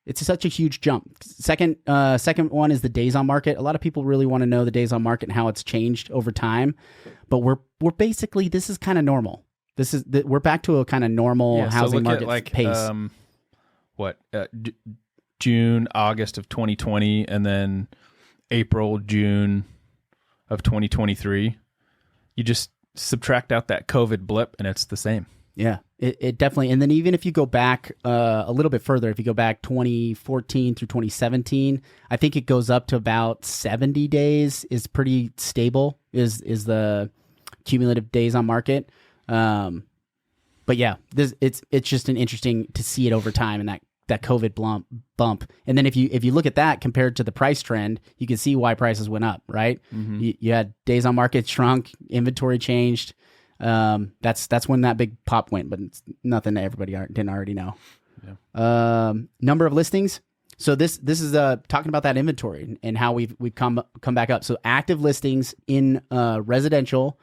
[SPEAKER 1] It's such a huge jump. Second one is the days on market. A lot of people really want to know the days on market and how it's changed over time, but we're basically, this is kind of normal. We're back to a kind of normal housing market pace.
[SPEAKER 3] June, August of 2020, and then April, June of 2023. You just subtract out that COVID blip and it's the same.
[SPEAKER 1] Yeah, it definitely. And then even if you go back a little bit further, if you go back 2014 through 2017, I think it goes up to about 70 days is pretty stable, is the cumulative days on market. But yeah, it's just an interesting to see it over time and that COVID bump. And then if you look at that compared to the price trend, you can see why prices went up, right? You had days on market shrunk, inventory changed. That's when that big pop went, but it's nothing that everybody didn't already know. Yeah. Number of listings. So this is talking about that inventory and how we've come back up. So active listings in residential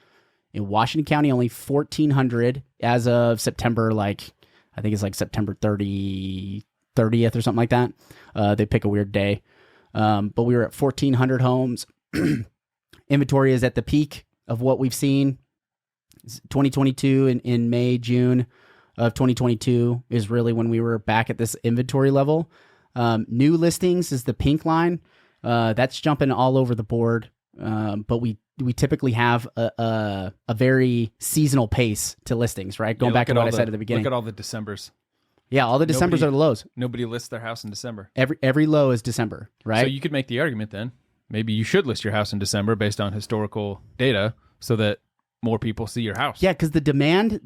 [SPEAKER 1] in Washington County, only 1,400 as of September, like I think it's like September 30th or something like that. They pick a weird day. But we were at 1,400 homes. Inventory is at the peak of what we've seen. 2022 in May, June of 2022 is really when we were back at this inventory level. New listings is the pink line. That's jumping all over the board. But we typically have a very seasonal pace to listings, right? Going back to what I said at the beginning.
[SPEAKER 3] Look at all the Decembers.
[SPEAKER 1] Yeah, all the Decembers are the lows.
[SPEAKER 3] Nobody lists their house in December.
[SPEAKER 1] Every low is December, right?
[SPEAKER 3] So you could make the argument then, maybe you should list your house in December based on historical data so that more people see your house.
[SPEAKER 1] Yeah, because the demand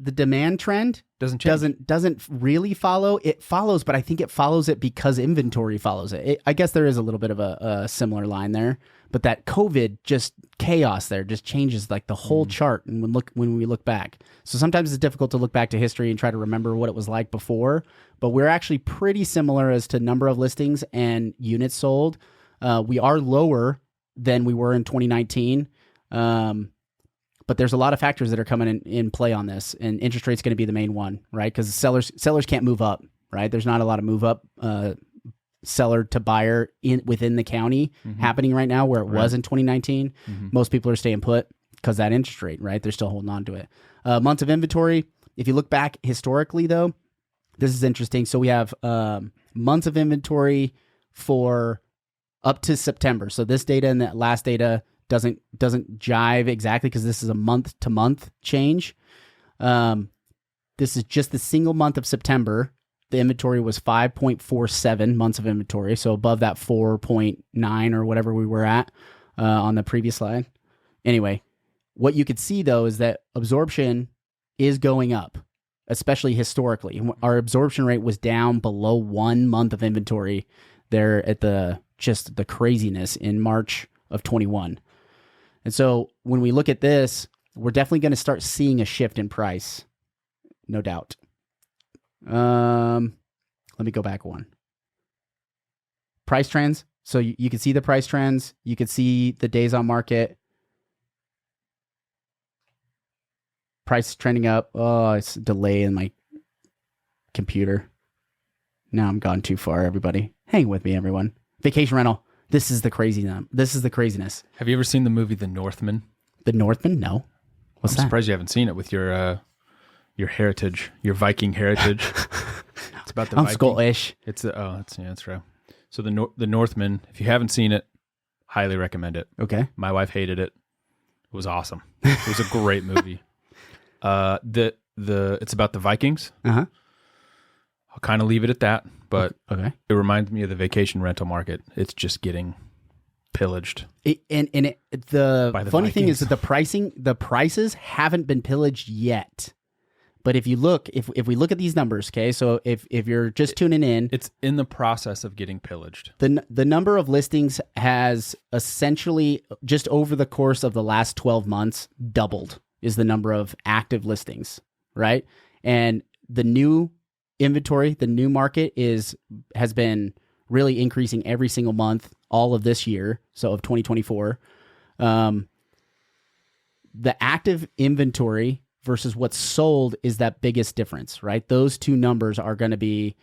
[SPEAKER 1] trend
[SPEAKER 3] doesn't change.
[SPEAKER 1] doesn't really follow. It follows, but I think it follows it because inventory follows it. I guess there is a little bit of a similar line there, but that COVID just chaos there just changes like the whole chart. And when we look back, so sometimes it's difficult to look back to history and try to remember what it was like before. But we're actually pretty similar as to number of listings and units sold. We are lower than we were in 2019. But there's a lot of factors that are coming in play on this, and interest rate's going to be the main one, right? Because sellers can't move up, right? There's not a lot of move up seller to buyer within the county happening right now where it was in 2019. Most people are staying put because that interest rate, right? They're still holding on to it. Months of inventory. If you look back historically, though, this is interesting. So we have months of inventory for up to September. So this data and that last data doesn't jive exactly because this is a month to month change. This is just the single month of September. The inventory was 5.47 months of inventory, so above that 4.9 or whatever we were at on the previous slide. Anyway, what you could see though is that absorption is going up, especially historically. Our absorption rate was down below 1 month of inventory there at the craziness in March of 21. And so when we look at this, we're definitely going to start seeing a shift in price, no doubt. Let me go back one. Price trends. So you can see the price trends. You can see the days on market. Price trending up. Oh, it's a delay in my computer. Now I'm gone too far, everybody. Hang with me, everyone. Vacation rental. This is the craziness.
[SPEAKER 3] Have you ever seen the movie The Northman?
[SPEAKER 1] The Northman? No. What's
[SPEAKER 3] I'm
[SPEAKER 1] that?
[SPEAKER 3] surprised you haven't seen it with your heritage, your Viking heritage. It's about the
[SPEAKER 1] I'm
[SPEAKER 3] Viking.
[SPEAKER 1] Scottish.
[SPEAKER 3] That's right. So the Northman, if you haven't seen it, highly recommend it.
[SPEAKER 1] Okay.
[SPEAKER 3] My wife hated it. It was awesome. It was a great movie. It's about the Vikings.
[SPEAKER 1] Uh-huh.
[SPEAKER 3] I'll kind of leave it at that, but
[SPEAKER 1] okay.
[SPEAKER 3] It reminds me of the vacation rental market. It's just getting pillaged.
[SPEAKER 1] The funny
[SPEAKER 3] Vikings.
[SPEAKER 1] thing is that the prices haven't been pillaged yet. But if we look at these numbers, okay, so if you're just tuning in,
[SPEAKER 3] it's in the process of getting pillaged.
[SPEAKER 1] The number of listings has essentially just over the course of the last 12 months doubled is the number of active listings, right? And the new inventory, the new market has been really increasing every single month all of this year, so of 2024. The active inventory versus what's sold is that biggest difference, right? Those two numbers are going to be,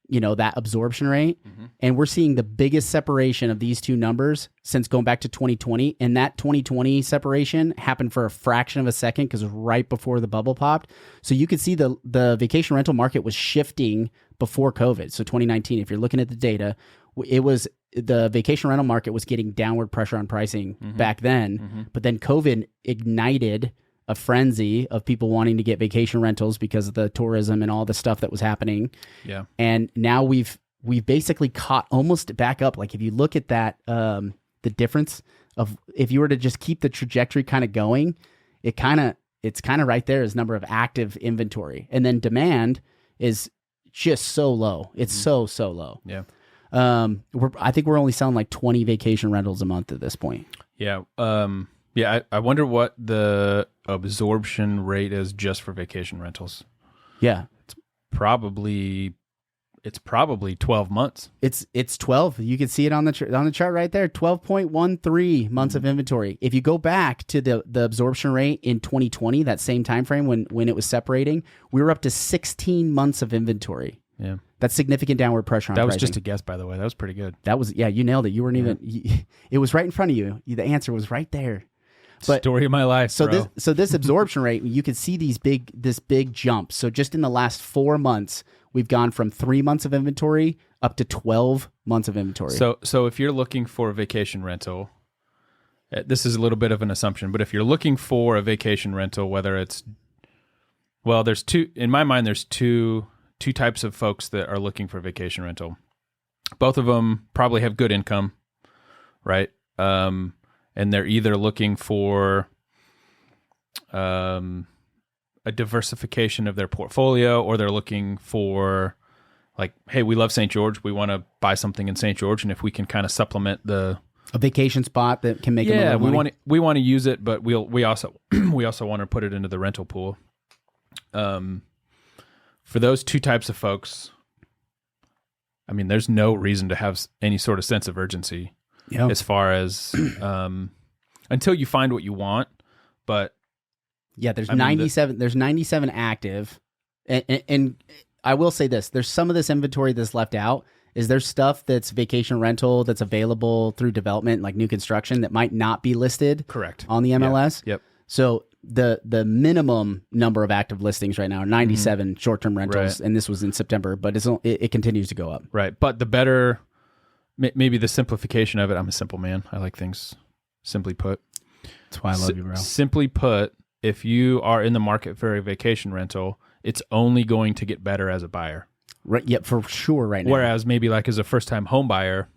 [SPEAKER 1] that absorption rate. Mm-hmm. And we're seeing the biggest separation of these two numbers since going back to 2020. And that 2020 separation happened for a fraction of a second because it was right before the bubble popped. So you could see the vacation rental market was shifting before COVID. So 2019, if you're looking at the data, the vacation rental market was getting downward pressure on pricing back then. But then COVID ignited a frenzy of people wanting to get vacation rentals because of the tourism and all the stuff that was happening. Yeah. And now we've basically caught almost back up. Like if you look at that, the difference of if you were to just keep the trajectory kind of going, it's kind of right there as number of active inventory. And then demand is just so low. It's so low.
[SPEAKER 3] Yeah.
[SPEAKER 1] I think we're only selling like 20 vacation rentals a month at this point.
[SPEAKER 3] Yeah. Yeah, I wonder what the absorption rate is just for vacation rentals.
[SPEAKER 1] Yeah.
[SPEAKER 3] It's probably 12 months.
[SPEAKER 1] It's 12. You can see it on the chart right there. 12.13 months of inventory. If you go back to the absorption rate in 2020, that same time frame when it was separating, we were up to 16 months of inventory.
[SPEAKER 3] Yeah.
[SPEAKER 1] That's significant downward pressure on
[SPEAKER 3] pricing. That was
[SPEAKER 1] pricing.
[SPEAKER 3] just a guess, by the way. That was pretty good.
[SPEAKER 1] You nailed it. You weren't even, it was right in front of you. The answer was right there.
[SPEAKER 3] But, story of my life,
[SPEAKER 1] so
[SPEAKER 3] bro.
[SPEAKER 1] this absorption rate, you could see this big jump. So just in the last 4 months, we've gone from 3 months of inventory up to 12 months of inventory.
[SPEAKER 3] So if you're looking for a vacation rental, this is a little bit of an assumption, but if you're looking for a vacation rental, whether it's, well, there's two, in my mind, there's two types of folks that are looking for vacation rental. Both of them probably have good income, right? And they're either looking for a diversification of their portfolio, or they're looking for, like, hey, we love St. George. We want to buy something in St. George, and if we can kind of supplement a
[SPEAKER 1] vacation spot that can make them a little money.
[SPEAKER 3] we want to use it, but we also want to put it into the rental pool. For those two types of folks, I mean, there's no reason to have any sort of sense of urgency as far as until you find what you want. But
[SPEAKER 1] yeah, there's 97. There's 97 active, and I will say this: there's some of this inventory that's left out. Is there stuff that's vacation rental that's available through development, like new construction, that might not be listed
[SPEAKER 3] correct
[SPEAKER 1] on the MLS?
[SPEAKER 3] Yep.
[SPEAKER 1] So the minimum number of active listings right now are 97 short-term rentals, and this was in September, but it continues to go up.
[SPEAKER 3] Right, but the better, maybe the simplification of it. I'm a simple man. I like things simply put.
[SPEAKER 1] That's why I love you, bro.
[SPEAKER 3] Simply put, if you are in the market for a vacation rental, it's only going to get better as a buyer.
[SPEAKER 1] Right. Yep, for sure right now.
[SPEAKER 3] Whereas maybe like as a first-time home buyer,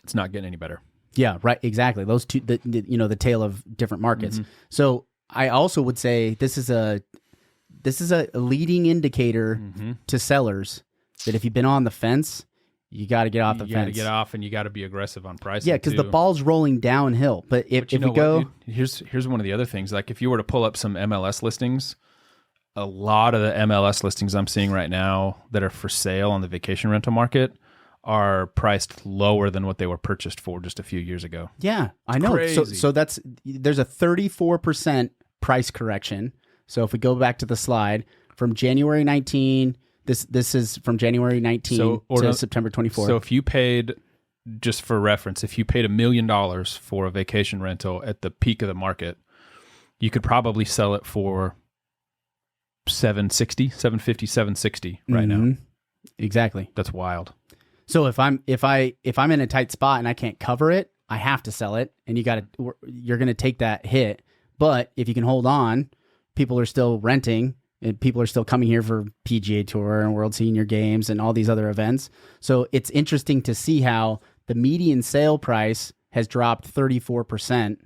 [SPEAKER 3] it's not getting any better.
[SPEAKER 1] Yeah, right. Exactly. Those two, the tale of different markets.
[SPEAKER 3] Mm-hmm.
[SPEAKER 1] So I also would say this is a leading indicator to sellers that if you've been on the fence, you got to get off the fence.
[SPEAKER 3] You got to get off, and you got to be aggressive on pricing.
[SPEAKER 1] Yeah, because the ball's rolling downhill. But if we go,
[SPEAKER 3] here's one of the other things. Like if you were to pull up some MLS listings, a lot of the MLS listings I'm seeing right now that are for sale on the vacation rental market are priced lower than what they were purchased for just a few years ago.
[SPEAKER 1] Yeah, I know.
[SPEAKER 3] Crazy.
[SPEAKER 1] So there's a 34% price correction. So if we go back to the slide from January 19, this is from January 19 to September 24.
[SPEAKER 3] So if you paid, just for reference, if you paid $1 million for a vacation rental at the peak of the market, you could probably sell it for $750, $760 right now.
[SPEAKER 1] Exactly.
[SPEAKER 3] That's wild.
[SPEAKER 1] So if I'm in a tight spot and I can't cover it, I have to sell it, and you're going to take that hit. But if you can hold on, people are still renting, and people are still coming here for PGA Tour and World Senior Games and all these other events. So it's interesting to see how the median sale price has dropped 34%.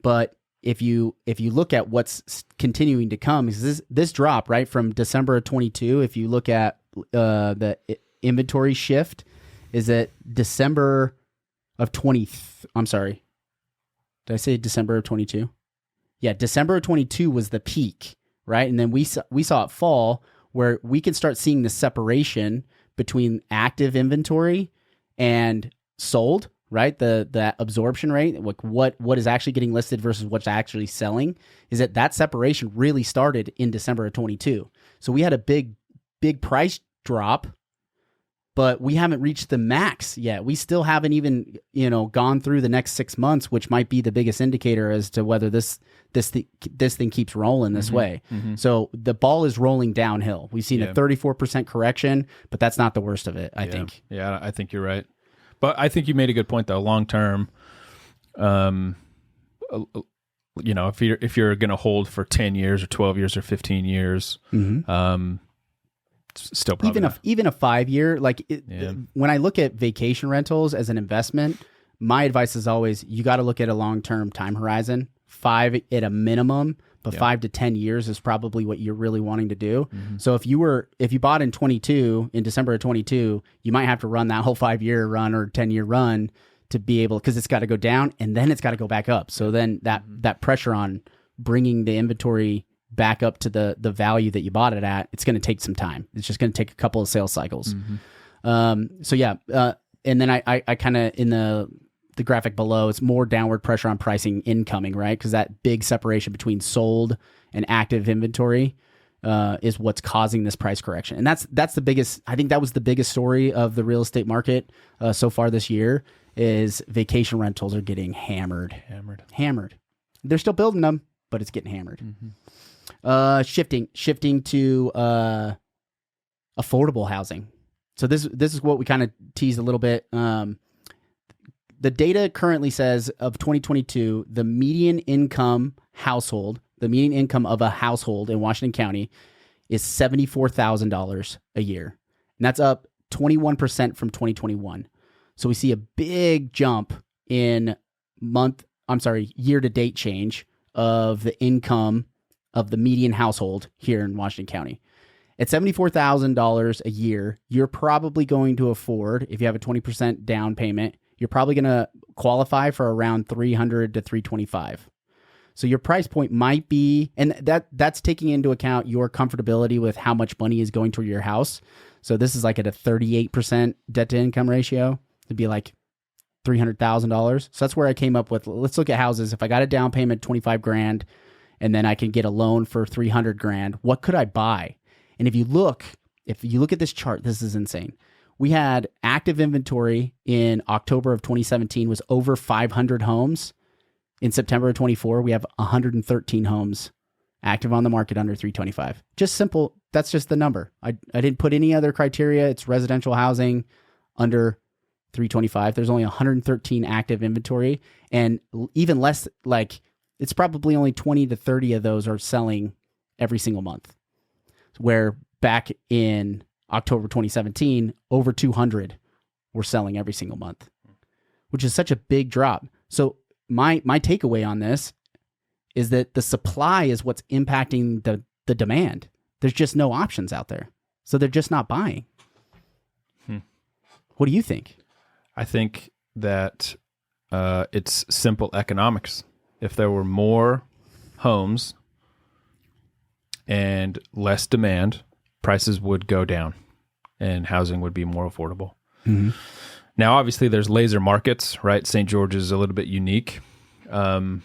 [SPEAKER 1] But if you look at what's continuing to come, is this drop right from December of 22? If you look at the inventory shift, is that December of 20? I'm sorry, did I say December of 22? Yeah, December of 22 was the peak, right? And then we saw it fall, where we can start seeing the separation between active inventory and sold, right? The absorption rate, like what is actually getting listed versus what's actually selling, is that separation really started in December of 22. So we had a big price drop, but we haven't reached the max yet. We still haven't even, gone through the next 6 months, which might be the biggest indicator as to whether this thing keeps rolling this way. Mm-hmm. So the ball is rolling downhill. We've seen a 34% correction, but that's not the worst of it, I think.
[SPEAKER 3] Yeah, I think you're right. But I think you made a good point, though. Long term, if you're going to hold for 10 years or 12 years or 15 years, still probably
[SPEAKER 1] even a 5 year, when I look at vacation rentals as an investment, my advice is always you got to look at a long-term time horizon, 5 at a minimum, but 5 to 10 years is probably what you're really wanting to do. Mm-hmm. So if you bought in December of 22, you might have to run that whole 5-year run or 10-year run to be able, because it's got to go down and then it's got to go back up. So then that pressure on bringing the inventory back up to the value that you bought it at, it's going to take some time. It's just going to take a couple of sales cycles. Mm-hmm. And then I kind of, in the graphic below, it's more downward pressure on pricing incoming, right? Because that big separation between sold and active inventory is what's causing this price correction. And that's the biggest, I think that was the biggest story of the real estate market so far this year, is vacation rentals are getting hammered. They're still building them, but it's getting hammered. Mm-hmm. Shifting to affordable housing. So this is what we kind of teased a little bit. The data currently says of 2022, the median income of a household in Washington County is $74,000 a year. And that's up 21% from 2021. So we see a big jump in year-to-date change of the income of the median household here in Washington County. At $74,000 a year, you're probably going to afford, if you have a 20% down payment, you're probably going to qualify for around $300 to $325. So your price point might be, and that's taking into account your comfortability with how much money is going toward your house. So this is like at a 38% debt to income ratio. It'd be like $300,000. So that's where I came up with, let's look at houses. If I got a down payment, 25 grand, and then I can get a loan for 300 grand, what could I buy? And if you look at this chart, this is insane. We had active inventory in October of 2017 was over 500 homes. In September of 24, we have 113 homes active on the market under 325. Just simple. That's just the number. I didn't put any other criteria. It's residential housing under 325. There's only 113 active inventory, and even less, like it's probably only 20 to 30 of those are selling every single month. Where back in October 2017, over 200 were selling every single month, which is such a big drop. So my takeaway on this is that the supply is what's impacting the demand. There's just no options out there. So they're just not buying. What do you think?
[SPEAKER 3] I think that it's simple economics. If there were more homes and less demand, prices would go down and housing would be more affordable.
[SPEAKER 1] Mm-hmm.
[SPEAKER 3] Now, obviously, there's laser markets, right? St. George is a little bit unique. But,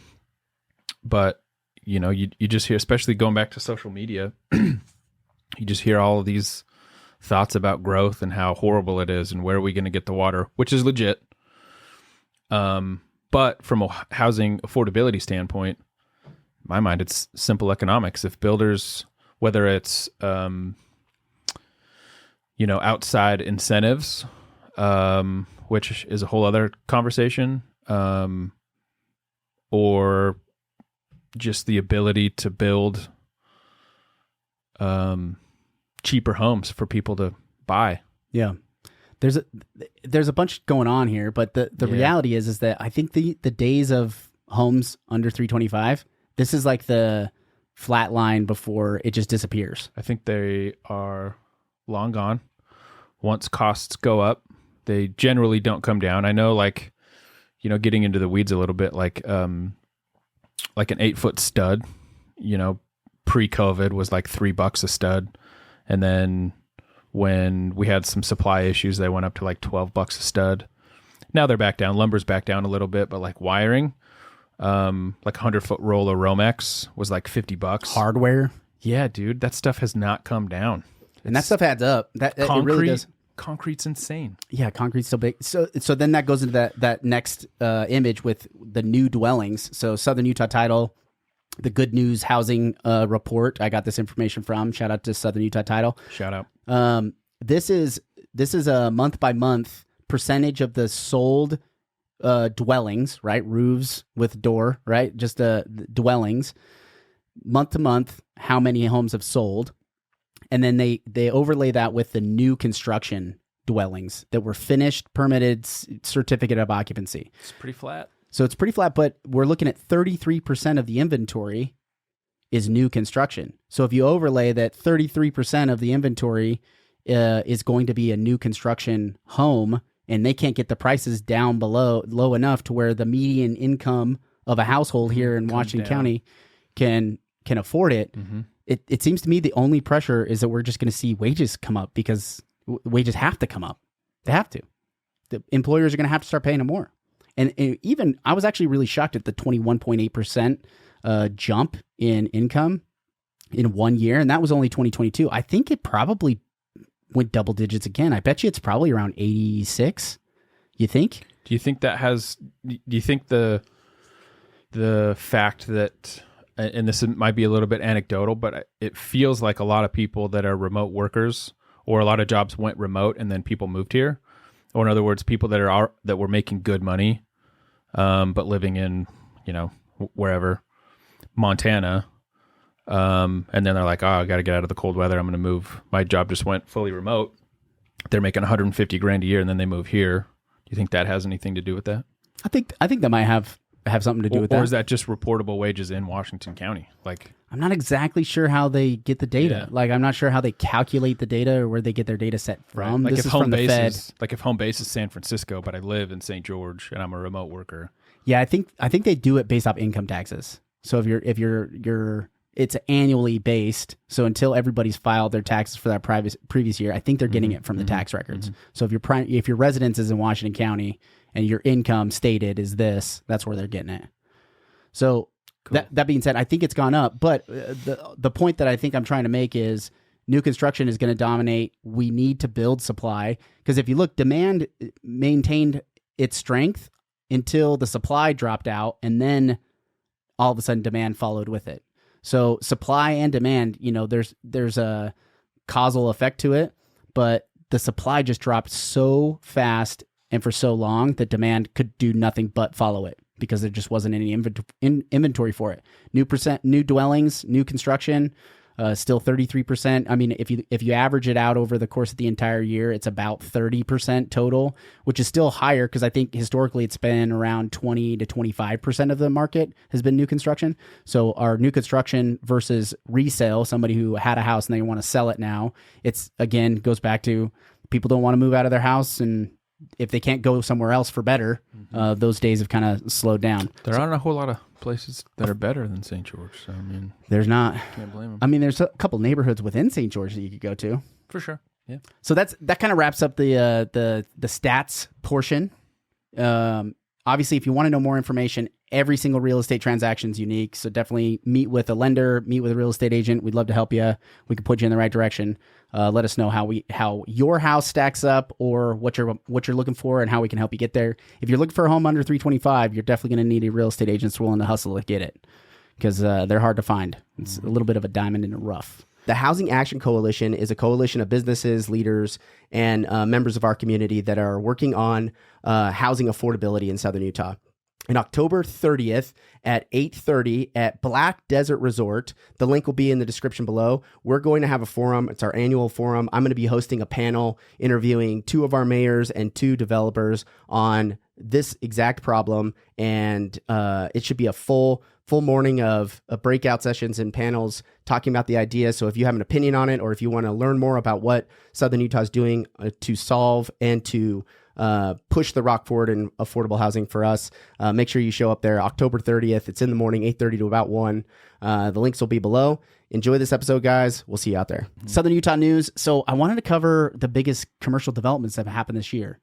[SPEAKER 3] you just hear, especially going back to social media, you just hear all of these thoughts about growth and how horrible it is and where are we going to get the water, which is legit. But from a housing affordability standpoint, in my mind, it's simple economics. If builders, whether it's, outside incentives, which is a whole other conversation, or just the ability to build cheaper homes for people to buy.
[SPEAKER 1] Yeah. There's a bunch going on here, but the reality is that I think the days of homes under 325, this is like the flat line before it just disappears.
[SPEAKER 3] I think they are long gone. Once costs go up, they generally don't come down. I know, getting into the weeds a little bit, like an 8-foot stud, pre-COVID was like $3 a stud. And then when we had some supply issues, they went up to like $12 a stud. Now they're back down. Lumber's back down a little bit, but like wiring, like a 100-foot roll of Romex was like $50.
[SPEAKER 1] Hardware.
[SPEAKER 3] Yeah, dude, that stuff has not come down.
[SPEAKER 1] And that stuff adds up. That it really does.
[SPEAKER 3] Concrete's insane.
[SPEAKER 1] Yeah, concrete's so big. So then that goes into that next image with the new dwellings. So Southern Utah Title, the Good News Housing report. I got this information from. Shout out to Southern Utah Title.
[SPEAKER 3] Shout out.
[SPEAKER 1] This is a month by month percentage of the sold dwellings, right? Roofs with door, right? Just the dwellings. Month to month, how many homes have sold. And then they overlay that with the new construction dwellings that were finished, permitted, certificate of occupancy.
[SPEAKER 3] It's pretty flat.
[SPEAKER 1] So it's pretty flat, but we're looking at 33% of the inventory is new construction. So if you overlay that 33% of the inventory is going to be a new construction home, and they can't get the prices down low enough to where the median income of a household here in Washington County can afford it. Mm-hmm. It seems to me the only pressure is that we're just going to see wages come up because wages have to come up. They have to. The employers are going to have to start paying them more. And even I was actually really shocked at the 21.8% jump in income in 1 year. And that was only 2022. I think it probably went double digits again. I bet you it's probably around 86. You think?
[SPEAKER 3] Do you think the fact that, and this might be a little bit anecdotal, but it feels like a lot of people that are remote workers or a lot of jobs went remote and then people moved here. Or in other words, people that were making good money, but living in, wherever, Montana. And then they're like, oh, I got to get out of the cold weather. I'm going to move. My job just went fully remote. They're making $150,000 a year, and then they move here. Do you think that has anything to do with that?
[SPEAKER 1] I think that might have something to do with that.
[SPEAKER 3] Or is that just reportable wages in Washington County? Like,
[SPEAKER 1] I'm not exactly sure how they get the data.
[SPEAKER 3] Yeah.
[SPEAKER 1] Like, I'm not sure how they calculate the data or where they get their data set from.
[SPEAKER 3] Like
[SPEAKER 1] this
[SPEAKER 3] if
[SPEAKER 1] is
[SPEAKER 3] home
[SPEAKER 1] from the
[SPEAKER 3] base
[SPEAKER 1] Fed.
[SPEAKER 3] if home base is San Francisco, but I live in St. George and I'm a remote worker.
[SPEAKER 1] Yeah, I think they do it based off income taxes. So if you're it's annually based. So until everybody's filed their taxes for that previous year, I think they're getting it from the tax records. So if your residence is in Washington County and your income stated is this, that's where they're getting it. So
[SPEAKER 3] Cool.
[SPEAKER 1] that being said, I think it's gone up. But the point that I think I'm trying to make is new construction is going to dominate. We need to build supply, because if you look, demand maintained its strength until the supply dropped out, and then all of a sudden demand followed with it. So supply and demand, there's a causal effect to it, but the supply just dropped so fast and for so long that demand could do nothing but follow it, because there just wasn't any inventory for it. New dwellings, new construction, still 33%. I mean, if you average it out over the course of the entire year, it's about 30% total, which is still higher, because I think historically it's been around 20 to 25% of the market has been new construction. So our new construction versus resale, somebody who had a house and they want to sell it now, it's, again, goes back to people don't want to move out of their house, and if they can't go somewhere else for better, those days have kind of slowed down.
[SPEAKER 3] There aren't a whole lot of places that are better than St. George. So, I mean,
[SPEAKER 1] there's not.
[SPEAKER 3] Can't blame them.
[SPEAKER 1] I mean, there's a couple neighborhoods within St. George that you could go to.
[SPEAKER 3] For sure. Yeah.
[SPEAKER 1] So that kind of wraps up the stats portion. Obviously, if you want to know more information, every single real estate transaction is unique. So definitely meet with a lender, meet with a real estate agent. We'd love to help you. We can put you in the right direction. Let us know how your house stacks up, or what you're looking for, and how we can help you get there. If you're looking for a home under 325, you're definitely going to need a real estate agent that's willing to hustle to get it, because they're hard to find. It's a little bit of a diamond in the rough.
[SPEAKER 5] The Housing Action Coalition is a coalition of businesses, leaders, and members of our community that are working on housing affordability in Southern Utah. On October 30th at 8:30 at Black Desert Resort, the link will be in the description below. We're going to have a forum. It's our annual forum. I'm going to be hosting a panel interviewing 2 of our mayors and 2 developers on this exact problem, and it should be a full morning of breakout sessions and panels talking about the idea. So if you have an opinion on it, or if you want to learn more about what Southern Utah is doing to solve and to push the rock forward in affordable housing for us, make sure you show up there October 30th. It's in the morning, 8:30 to about 1. The links will be below. Enjoy this episode, guys. We'll see you out there.
[SPEAKER 1] Southern Utah news. So I wanted to cover the biggest commercial developments that have happened this year.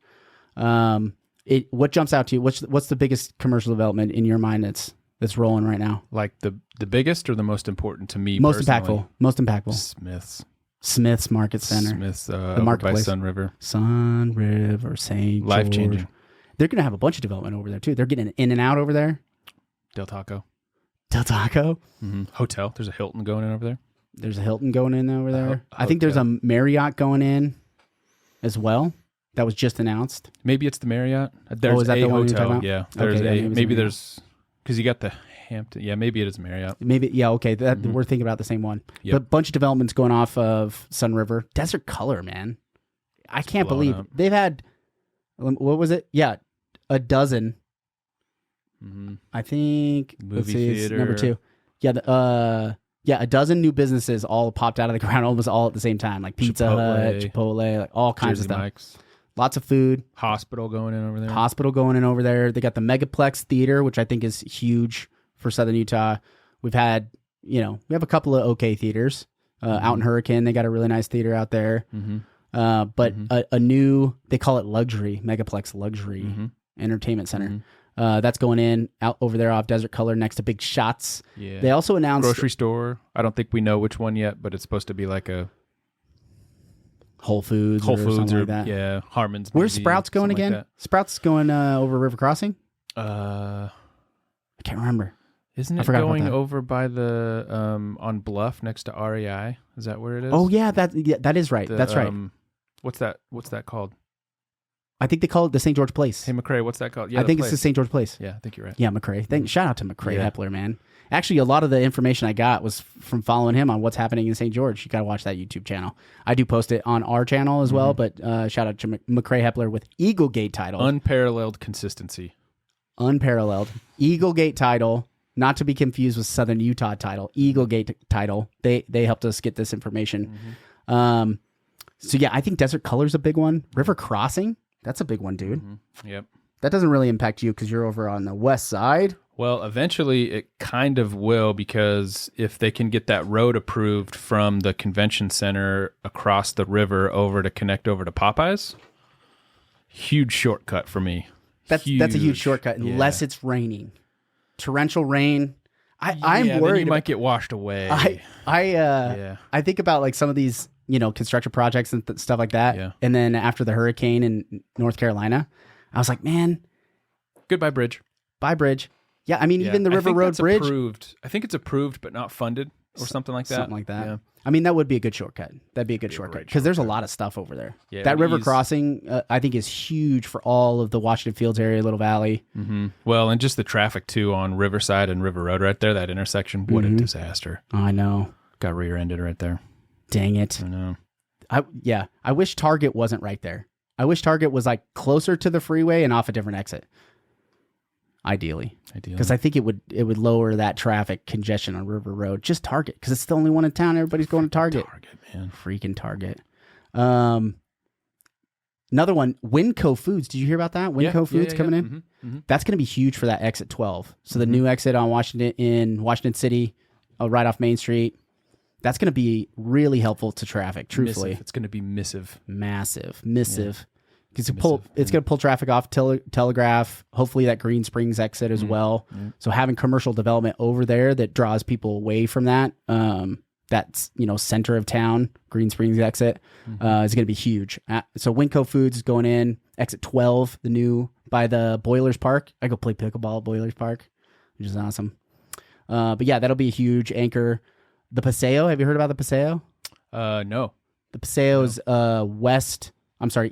[SPEAKER 1] What jumps out to you? What's the biggest commercial development in your mind that's rolling right now?
[SPEAKER 3] Like the biggest or the most important to me?
[SPEAKER 1] Most
[SPEAKER 3] personally?
[SPEAKER 1] impactful. Smith's Market Center.
[SPEAKER 3] Smith's
[SPEAKER 1] the
[SPEAKER 3] over by
[SPEAKER 1] marketplace.
[SPEAKER 3] Sun River.
[SPEAKER 1] Sun River, St. George.
[SPEAKER 3] Life changing.
[SPEAKER 1] They're going to have a bunch of development over there too. They're getting an In and Out over there.
[SPEAKER 3] Del Taco.
[SPEAKER 1] Hotel.
[SPEAKER 3] There's a Hilton going in over there.
[SPEAKER 1] There's a Hilton going in over there. I think there's a Marriott going in as well. That was just announced.
[SPEAKER 3] Maybe it's the Marriott. There's
[SPEAKER 1] is that
[SPEAKER 3] a
[SPEAKER 1] the one you're
[SPEAKER 3] hotel.
[SPEAKER 1] talking about?
[SPEAKER 3] Yeah. There's
[SPEAKER 1] Okay, yeah,
[SPEAKER 3] maybe there's, because you got the Hampton. Yeah, maybe it is Marriott.
[SPEAKER 1] Maybe, yeah, okay. We're thinking about the same one.
[SPEAKER 3] Yep.
[SPEAKER 1] But a bunch of developments going off of Sun River. Desert Color, man. I can't believe they've had, what was it? Yeah, a dozen. I think,
[SPEAKER 3] Movie theater.
[SPEAKER 1] It's number 2. Yeah, a dozen new businesses all popped out of the ground almost all at the same time. Like Pizza Hut, Chipotle, like all kinds of stuff.
[SPEAKER 3] Mike's.
[SPEAKER 1] Lots of food.
[SPEAKER 3] Hospital going in over there.
[SPEAKER 1] They got the Megaplex Theater, which I think is huge for Southern Utah. We've had, we have a couple of okay theaters. Out in Hurricane, they got a really nice theater out there. But a new, they call it Megaplex Luxury Entertainment Center. That's going in out over there off Desert Color next to Big Shots.
[SPEAKER 3] Yeah.
[SPEAKER 1] They also announced
[SPEAKER 3] grocery store. I don't think we know which one yet, but it's supposed to be like a
[SPEAKER 1] Whole Foods
[SPEAKER 3] or
[SPEAKER 1] like that.
[SPEAKER 3] Yeah, Harmon's.
[SPEAKER 1] Where's Sprouts going again?
[SPEAKER 3] Like
[SPEAKER 1] Sprouts going over River Crossing?
[SPEAKER 3] I
[SPEAKER 1] can't remember.
[SPEAKER 3] Isn't
[SPEAKER 1] I
[SPEAKER 3] it
[SPEAKER 1] forgot about
[SPEAKER 3] going
[SPEAKER 1] that.
[SPEAKER 3] over by the on Bluff next to REI? Is that where it is?
[SPEAKER 1] Oh yeah, that is right.
[SPEAKER 3] The,
[SPEAKER 1] That's right.
[SPEAKER 3] What's that called?
[SPEAKER 1] I think they call it the St. George Place.
[SPEAKER 3] Hey McCrae, what's that called? Yeah,
[SPEAKER 1] I think
[SPEAKER 3] place.
[SPEAKER 1] it's the St. George Place.
[SPEAKER 3] Yeah, I think you're right.
[SPEAKER 1] Yeah, McCrae. Shout out to McCrae
[SPEAKER 3] Yeah.
[SPEAKER 1] Hepler, man. Actually, a lot of the information I got was from following him on what's happening in St. George. You got to watch that YouTube channel. I do post it on our channel as well, but shout out to McCrae Hepler with Eagle Gate title.
[SPEAKER 3] Unparalleled consistency.
[SPEAKER 1] Unparalleled. Eagle Gate title, not to be confused with Southern Utah title. Eagle Gate title. They helped us get this information. So yeah, I think Desert Color's a big one. River Crossing, that's a big one, dude.
[SPEAKER 3] Yep.
[SPEAKER 1] That doesn't really impact you because you're over on the west side.
[SPEAKER 3] Well, eventually it kind of will, because if they can get that road approved from the convention center across the river over to connect over to Popeyes, huge shortcut for me.
[SPEAKER 1] That's a huge shortcut unless it's raining. Torrential rain. I'm
[SPEAKER 3] then
[SPEAKER 1] worried
[SPEAKER 3] you might get washed away.
[SPEAKER 1] I think about like some of these, construction projects and stuff like that.
[SPEAKER 3] Yeah.
[SPEAKER 1] And then after the hurricane in North Carolina, I was like, man,
[SPEAKER 3] Goodbye, bridge.
[SPEAKER 1] bye bridge. Yeah, I mean,
[SPEAKER 3] Yeah,
[SPEAKER 1] even the
[SPEAKER 3] I
[SPEAKER 1] River
[SPEAKER 3] think
[SPEAKER 1] Road
[SPEAKER 3] that's
[SPEAKER 1] Bridge,
[SPEAKER 3] approved. I think it's approved but not funded or something like that.
[SPEAKER 1] something like that.
[SPEAKER 3] Yeah.
[SPEAKER 1] I mean, that would be a good shortcut. That'd be a good
[SPEAKER 3] Be a
[SPEAKER 1] shortcut
[SPEAKER 3] great
[SPEAKER 1] because there's a lot of stuff over there.
[SPEAKER 3] Yeah, it
[SPEAKER 1] that
[SPEAKER 3] would
[SPEAKER 1] river
[SPEAKER 3] ease-
[SPEAKER 1] crossing, I think, is huge for all of the Washington Fields area, Little Valley.
[SPEAKER 3] Well, and just the traffic too on Riverside and River Road right there, that intersection, what a disaster.
[SPEAKER 1] I know.
[SPEAKER 3] Got rear-ended right there.
[SPEAKER 1] Dang it.
[SPEAKER 3] I know.
[SPEAKER 1] I wish Target wasn't right there. I wish Target was like closer to the freeway and off a different exit. Ideally. Because I think it would lower that traffic congestion on River Road. Just Target, because it's the only one in town. Everybody's going to Target.
[SPEAKER 3] Target, man.
[SPEAKER 1] Freaking Target. Another one, Winco Foods. Did you hear about that? Winco Foods coming in. That's going to be huge for that exit 12. So the new exit on Washington City, right off Main Street. That's going to be really helpful to traffic. Truthfully,
[SPEAKER 3] Missive. It's going to be missive.
[SPEAKER 1] missive. It's
[SPEAKER 3] Missive,
[SPEAKER 1] going to pull traffic off Telegraph. Hopefully that Green Springs exit as well. So having commercial development over there that draws people away from that, that's center of town Green Springs exit is going to be huge. So Winco Foods is going in exit 12, the new by the Boilers Park. I go play pickleball at Boilers Park, which is awesome. But yeah, that'll be a huge anchor. The Paseo. Have you heard about the Paseo?
[SPEAKER 3] No.
[SPEAKER 1] The Paseo's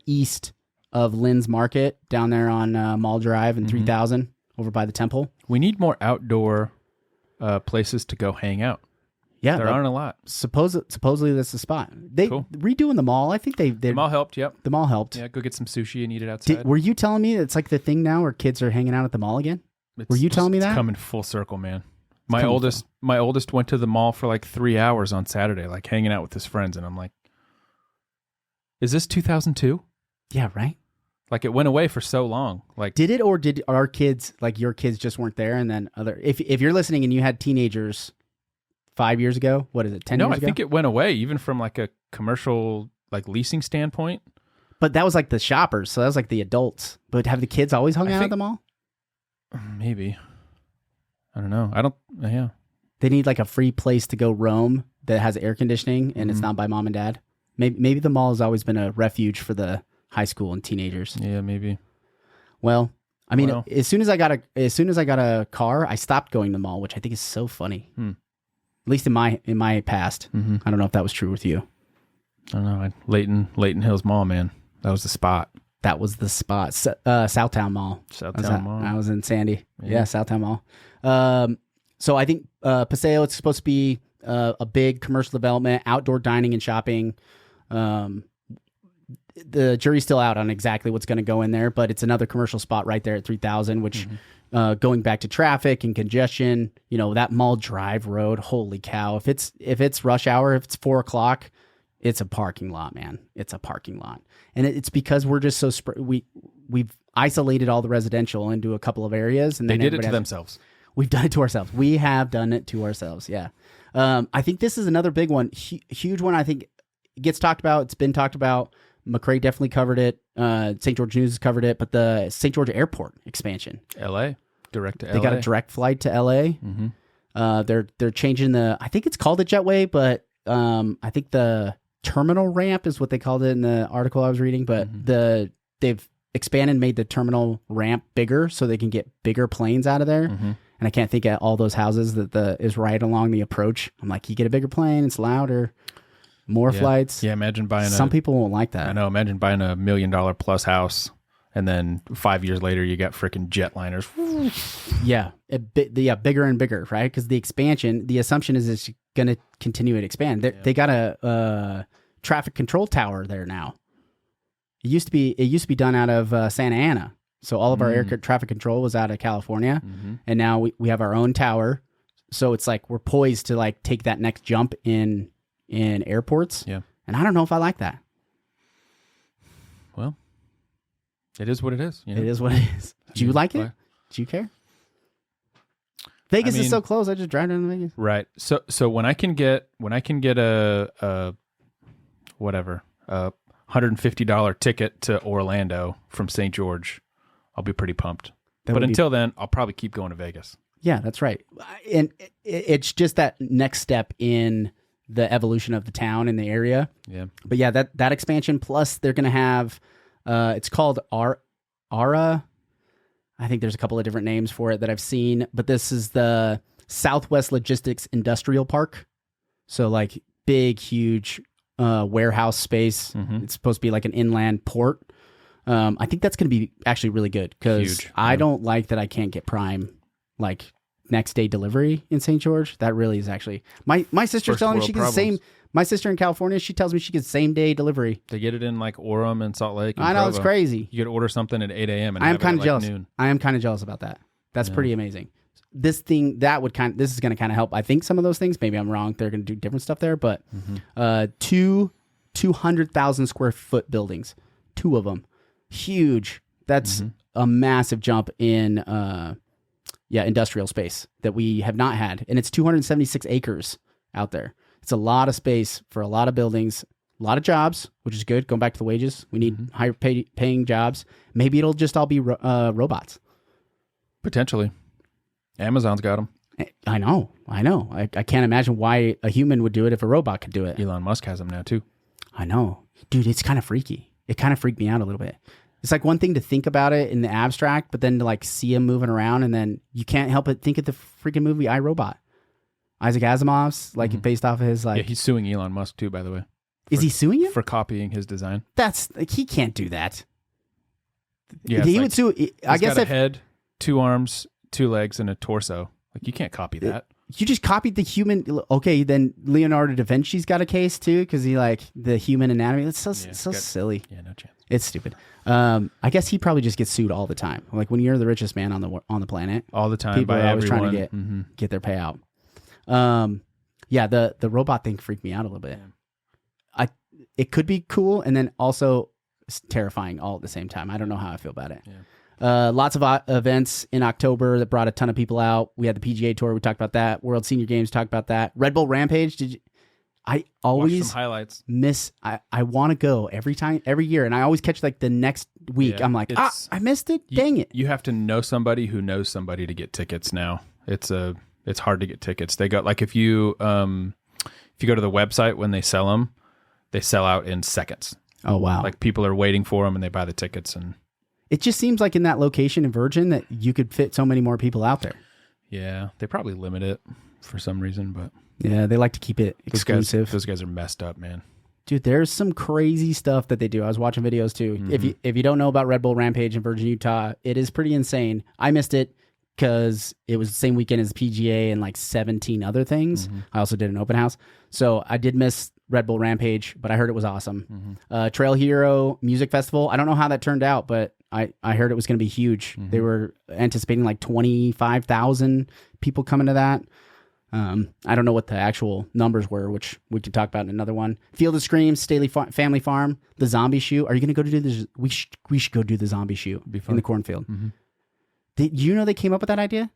[SPEAKER 1] east of Lynn's Market, down there on Mall Drive and 3000 over by the temple.
[SPEAKER 3] We need more outdoor places to go hang out.
[SPEAKER 1] Yeah,
[SPEAKER 3] There aren't a lot.
[SPEAKER 1] supposedly that's the spot. They
[SPEAKER 3] Cool.
[SPEAKER 1] redoing the mall. I think they
[SPEAKER 3] The mall helped, yep.
[SPEAKER 1] the mall helped.
[SPEAKER 3] Yeah, go get some sushi and eat it outside.
[SPEAKER 1] Were you telling me it's like the thing now where kids are hanging out at the mall again? Were you telling me
[SPEAKER 3] It's
[SPEAKER 1] that?
[SPEAKER 3] coming full circle, man. My
[SPEAKER 1] coming
[SPEAKER 3] oldest went to the mall for like 3 hours on Saturday, like hanging out with his friends, and I'm like, is this 2002?
[SPEAKER 1] Yeah, right.
[SPEAKER 3] Like it went away for so long. Like
[SPEAKER 1] Did it, or did our kids, like your kids, just weren't there? And then if you're listening and you had teenagers 5 years ago, what is it? 10
[SPEAKER 3] no,
[SPEAKER 1] years
[SPEAKER 3] I
[SPEAKER 1] ago?
[SPEAKER 3] think it went away even from like a commercial like leasing standpoint.
[SPEAKER 1] But that was like the shoppers, so that was like the adults. But have the kids always hung out at the mall?
[SPEAKER 3] Maybe. I don't know. Yeah.
[SPEAKER 1] They need like a free place to go roam that has air conditioning and it's not by mom and dad. Maybe the mall has always been a refuge for the high school and teenagers.
[SPEAKER 3] Yeah, maybe.
[SPEAKER 1] Well, I mean, as soon as I got a car, I stopped going to the mall, which I think is so funny. At least in my past. I don't know if that was true with you.
[SPEAKER 3] I don't know. Layton Hills Mall, man. That was the spot.
[SPEAKER 1] That was the spot. Southtown Mall.
[SPEAKER 3] Southtown Mall.
[SPEAKER 1] I was in Sandy. Yeah, Southtown Mall. So I think Paseo, it's supposed to be a big commercial development, outdoor dining and shopping. The jury's still out on exactly what's going to go in there, but it's another commercial spot right there at 3000, which going back to traffic and congestion, that Mall Drive Road, holy cow. If it's rush hour, if it's 4:00, it's a parking lot, man. It's a parking lot. And it's because we're just so we've isolated all the residential into a couple of areas, and
[SPEAKER 3] They
[SPEAKER 1] then
[SPEAKER 3] did it to themselves.
[SPEAKER 1] We've done it to ourselves. We have done it to ourselves. Yeah. I think this is another big one, huge one. I think it gets talked about. It's been talked about. McCrae definitely covered it. St. George News has covered it, but the St. George Airport expansion.
[SPEAKER 3] LA. Direct to LA.
[SPEAKER 1] They got a direct flight to LA. They're changing I think it's called a jetway, but I think the terminal ramp is what they called it in the article I was reading, but they've expanded and made the terminal ramp bigger so they can get bigger planes out of there. and I can't think of all those houses that is right along the approach. I'm like, you get a bigger plane, it's louder, more flights.
[SPEAKER 3] Yeah, imagine buying
[SPEAKER 1] Some people won't like that.
[SPEAKER 3] I know, imagine buying $1 million plus house, and then 5 years later you got freaking jetliners.
[SPEAKER 1] Yeah, bigger and bigger, right? Because the expansion, the assumption is it's going to continue to expand. They got a traffic control tower there now. It used to be done out of Santa Ana. So all of our air traffic control was out of California, and now we have our own tower. So it's like we're poised to like take that next jump in airports.
[SPEAKER 3] Yeah,
[SPEAKER 1] and I don't know if I like that.
[SPEAKER 3] Well, it is what it is. You know?
[SPEAKER 1] It is what it is. Do you like it? Do you care? Vegas is so close. I just drive down to Vegas.
[SPEAKER 3] Right. So when I can get a $150 ticket to Orlando from St. George, I'll be pretty pumped. But until then, I'll probably keep going to Vegas.
[SPEAKER 1] Yeah, that's right. And it's just that next step in the evolution of the town and the area.
[SPEAKER 3] Yeah.
[SPEAKER 1] But yeah, that expansion, plus they're going to have, it's called ARA. I think there's a couple of different names for it that I've seen, but this is the Southwest Logistics Industrial Park. So like big, huge warehouse space. It's supposed to be like an inland port. I think that's going to be actually really good because I don't like that I can't get Prime like next day delivery in St. George. That really is actually my sister's telling me she gets the same. My sister in California, she tells me she gets same day delivery.
[SPEAKER 3] They get it in like Orem and Salt Lake. And
[SPEAKER 1] I know,
[SPEAKER 3] Provo.
[SPEAKER 1] it's crazy.
[SPEAKER 3] You could order something at 8 a.m. and
[SPEAKER 1] I am
[SPEAKER 3] have it
[SPEAKER 1] kind
[SPEAKER 3] at
[SPEAKER 1] of jealous.
[SPEAKER 3] noon.
[SPEAKER 1] I am kind of jealous about that. That's pretty amazing. This is going to kind of help. I think some of those things, maybe I'm wrong. They're going to do different stuff there, but 200,000 square foot buildings, 2 of them, huge. That's a massive jump in industrial space that we have not had, and it's 276 acres out there. It's a lot of space for a lot of buildings, a lot of jobs, which is good. Going back to the wages, we need higher paying jobs. Maybe it'll just all be robots.
[SPEAKER 3] Potentially. Amazon's got them.
[SPEAKER 1] I know. I can't imagine why a human would do it if a robot could do it.
[SPEAKER 3] Elon Musk has them now too.
[SPEAKER 1] I know. Dude, it's kind of freaky. It kind of freaked me out a little bit. It's like one thing to think about it in the abstract, but then to like see him moving around, and then you can't help but think of the freaking movie I, Robot. Isaac Asimov's, like based off of his like.
[SPEAKER 3] Yeah, he's suing Elon Musk too, by the way.
[SPEAKER 1] Is he suing him
[SPEAKER 3] for copying his design?
[SPEAKER 1] That's like, he can't do that.
[SPEAKER 3] Yeah,
[SPEAKER 1] he would sue. I guess
[SPEAKER 3] got a head, 2 arms, 2 legs, and a torso. Like you can't copy that.
[SPEAKER 1] You just copied the human. Okay, then Leonardo da Vinci's got a case too because he like the human anatomy. It's so silly.
[SPEAKER 3] Yeah, no chance.
[SPEAKER 1] It's stupid. I guess he probably just gets sued all the time. Like when you're the richest man on the planet,
[SPEAKER 3] all the time,
[SPEAKER 1] people
[SPEAKER 3] by
[SPEAKER 1] are always
[SPEAKER 3] everyone.
[SPEAKER 1] trying to get their payout. Yeah, the robot thing freaked me out a little bit. It could be cool and then also terrifying all at the same time. I don't know how I feel about it. Yeah. Lots of events in October that brought a ton of people out. We had the PGA Tour. We talked about that. World Senior Games talked about that. Red Bull Rampage. I always
[SPEAKER 3] watch some highlights.
[SPEAKER 1] I want to go every year, and I always catch like the next week.
[SPEAKER 3] Yeah,
[SPEAKER 1] I'm like, I missed it. Dang it!
[SPEAKER 3] You have to know somebody who knows somebody to get tickets now. It's hard to get tickets. They got like if you go to the website when they sell them, they sell out in seconds.
[SPEAKER 1] Oh wow!
[SPEAKER 3] Like people are waiting for them and they buy the tickets, and
[SPEAKER 1] it just seems like in that location in Virgin that you could fit so many more people out there.
[SPEAKER 3] Yeah, they probably limit it for some reason, but
[SPEAKER 1] yeah, they like to keep it exclusive.
[SPEAKER 3] Those guys are messed up, man.
[SPEAKER 1] Dude, there's some crazy stuff that they do. I was watching videos too. If you don't know about Red Bull Rampage in Virgin, Utah, it is pretty insane. I missed it because it was the same weekend as PGA and like 17 other things. I also did an open house. So I did miss Red Bull Rampage, but I heard it was awesome. Trail Hero Music Festival. I don't know how that turned out, but I heard it was going to be huge. They were anticipating like 25,000 people coming to that. I don't know what the actual numbers were, which we could talk about in another one. Field of Screams, Staley Family Farm, the zombie shoot. Are you going to go to do this? We should go do the zombie shoot in the cornfield. Did you know they came up with that idea?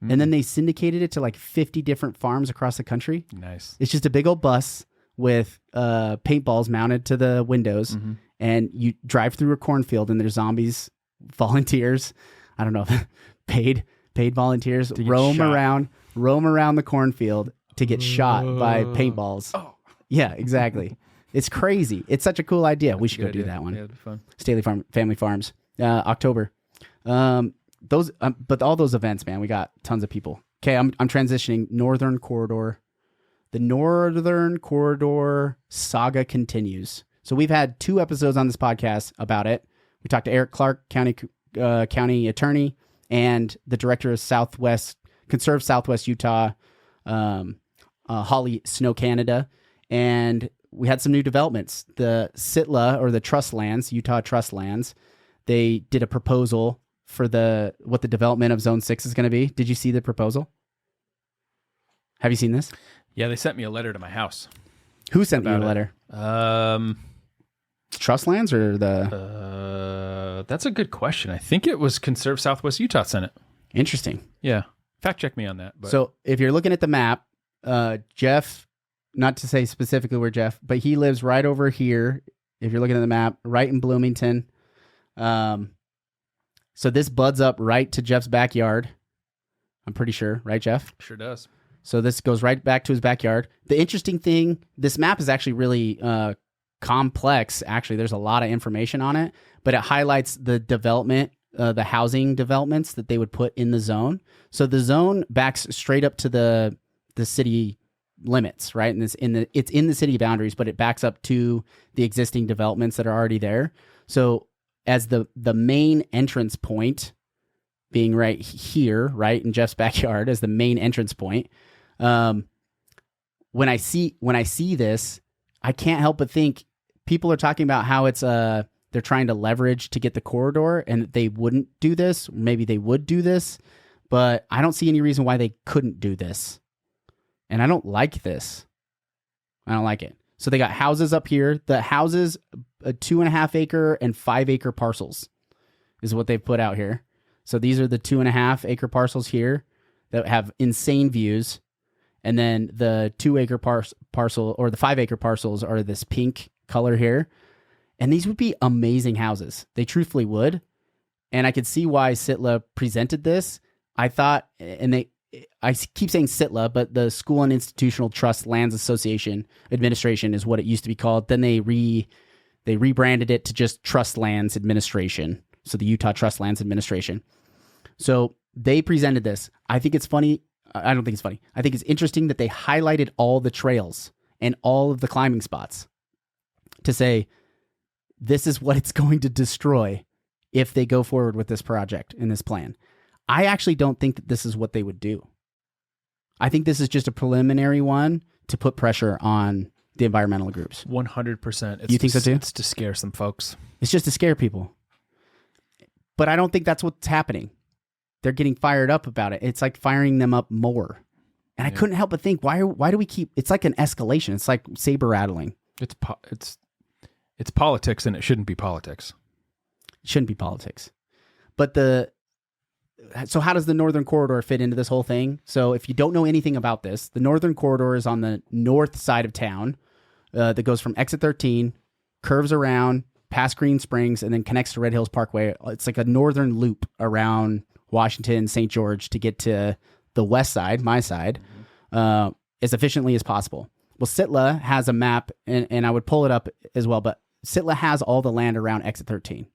[SPEAKER 1] And then they syndicated it to like 50 different farms across the country.
[SPEAKER 3] Nice.
[SPEAKER 1] It's just a big old bus with paintballs mounted to the windows, and you drive through a cornfield, and there's zombies, volunteers. I don't know, paid volunteers roam around the cornfield to get shot by paintballs. Oh. Yeah, exactly. It's crazy. It's such a cool idea. We should go do that one.
[SPEAKER 3] Yeah, it'd be fun.
[SPEAKER 1] Staley Family Farms, October. but all those events, man, we got tons of people. Okay, I'm transitioning. Northern Corridor. The Northern Corridor saga continues. So we've had 2 episodes on this podcast about it. We talked to Eric Clark, county attorney, and the director of Conserve Southwest Utah, Holly Snow Canada, and we had some new developments. The SITLA, or the trust lands, Utah trust lands, they did a proposal for what the development of Zone 6 is going to be. Did you see the proposal? Have you seen this?
[SPEAKER 3] Yeah, they sent me a letter to my house.
[SPEAKER 1] Who sent you a letter? Trust lands or the...
[SPEAKER 3] That's a good question. I think it was Conserve Southwest Utah Senate.
[SPEAKER 1] Interesting.
[SPEAKER 3] Yeah. Fact check me on that. But.
[SPEAKER 1] So if you're looking at the map, Jeff, not to say specifically where Jeff, but he lives right over here. If you're looking at the map, right in Bloomington. So this buds up right to Jeff's backyard. I'm pretty sure, right, Jeff?
[SPEAKER 3] Sure does.
[SPEAKER 1] So this goes right back to his backyard. The interesting thing, this map is actually really complex. Actually, there's a lot of information on it, but it highlights the development, the housing developments that they would put in the zone. So the zone backs straight up to the city limits, right? And it's in the city boundaries, but it backs up to the existing developments that are already there. So as the main entrance point being right here, right in Jeff's backyard as the main entrance point, when I see this, I can't help but think people are talking about how it's they're trying to leverage to get the corridor, and that they wouldn't do this. Maybe they would do this, but I don't see any reason why they couldn't do this. And I don't like this. I don't like it. So they got houses up here. The houses, 2.5 acre and 5 acre parcels is what they've put out here. So these are the 2.5 acre parcels here that have insane views. And then the 2 acre parcel, or the 5 acre parcels, are this pink color here. And these would be amazing houses. They truthfully would. And I could see why SITLA presented this. I thought, I keep saying SITLA, but the School and Institutional Trust Lands Association Administration is what it used to be called. Then they rebranded it to just Trust Lands Administration. So the Utah Trust Lands Administration. So they presented this. I think it's funny. I don't think it's funny. I think it's interesting that they highlighted all the trails and all of the climbing spots to say, this is what it's going to destroy if they go forward with this project and this plan. I actually don't think that this is what they would do. I think this is just a preliminary one to put pressure on the environmental groups.
[SPEAKER 3] 100%.
[SPEAKER 1] You think so too?
[SPEAKER 3] It's to scare some folks.
[SPEAKER 1] It's just to scare people. But I don't think that's what's happening. They're getting fired up about it. It's like firing them up more. And I couldn't help but think, why do we keep... It's like an escalation. It's like saber rattling.
[SPEAKER 3] It's politics, and it shouldn't be politics.
[SPEAKER 1] It shouldn't be politics. But so how does the Northern Corridor fit into this whole thing? So if you don't know anything about this, the Northern Corridor is on the north side of town that goes from exit 13, curves around past Green Springs, and then connects to Red Hills Parkway. It's like a northern loop around Washington, St. George to get to the west side, my side, as efficiently as possible. Well, SITLA has a map, and I would pull it up as well, but SITLA has all the land around exit 13.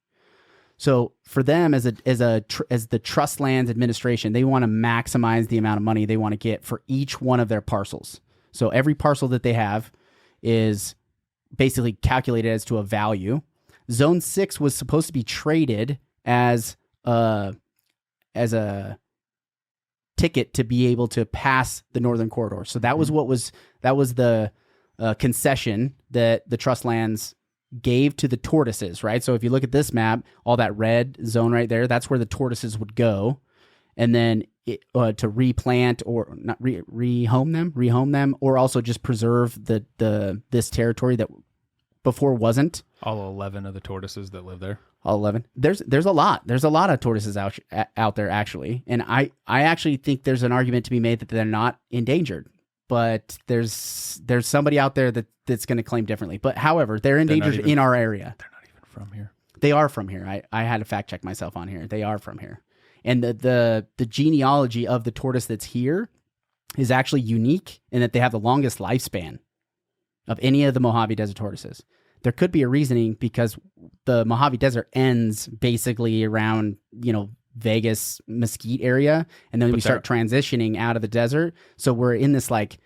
[SPEAKER 1] So for them, as the Trust Lands Administration, they want to maximize the amount of money they want to get for each one of their parcels. So every parcel that they have is basically calculated as to a value. Zone 6 was supposed to be traded as a ticket to be able to pass the Northern Corridor. So that was the concession that the Trust Lands gave to the tortoises, right? So if you look at this map, all that red zone right there, that's where the tortoises would go. And then to replant or not rehome them, or also just preserve this territory that before wasn't.
[SPEAKER 3] All 11 of the tortoises that live there.
[SPEAKER 1] All 11. There's a lot. There's a lot of tortoises out there actually, and I actually think there's an argument to be made that they're not endangered. But there's somebody out there that's going to claim differently. But however, they're endangered in our area.
[SPEAKER 3] They're not even from here.
[SPEAKER 1] They are from here. I had to fact check myself on here. They are from here. And the genealogy of the tortoise that's here is actually unique in that they have the longest lifespan of any of the Mojave Desert tortoises. There could be a reasoning because the Mojave Desert ends basically around, Vegas Mesquite area, and then we start transitioning out of the desert. So we're in this like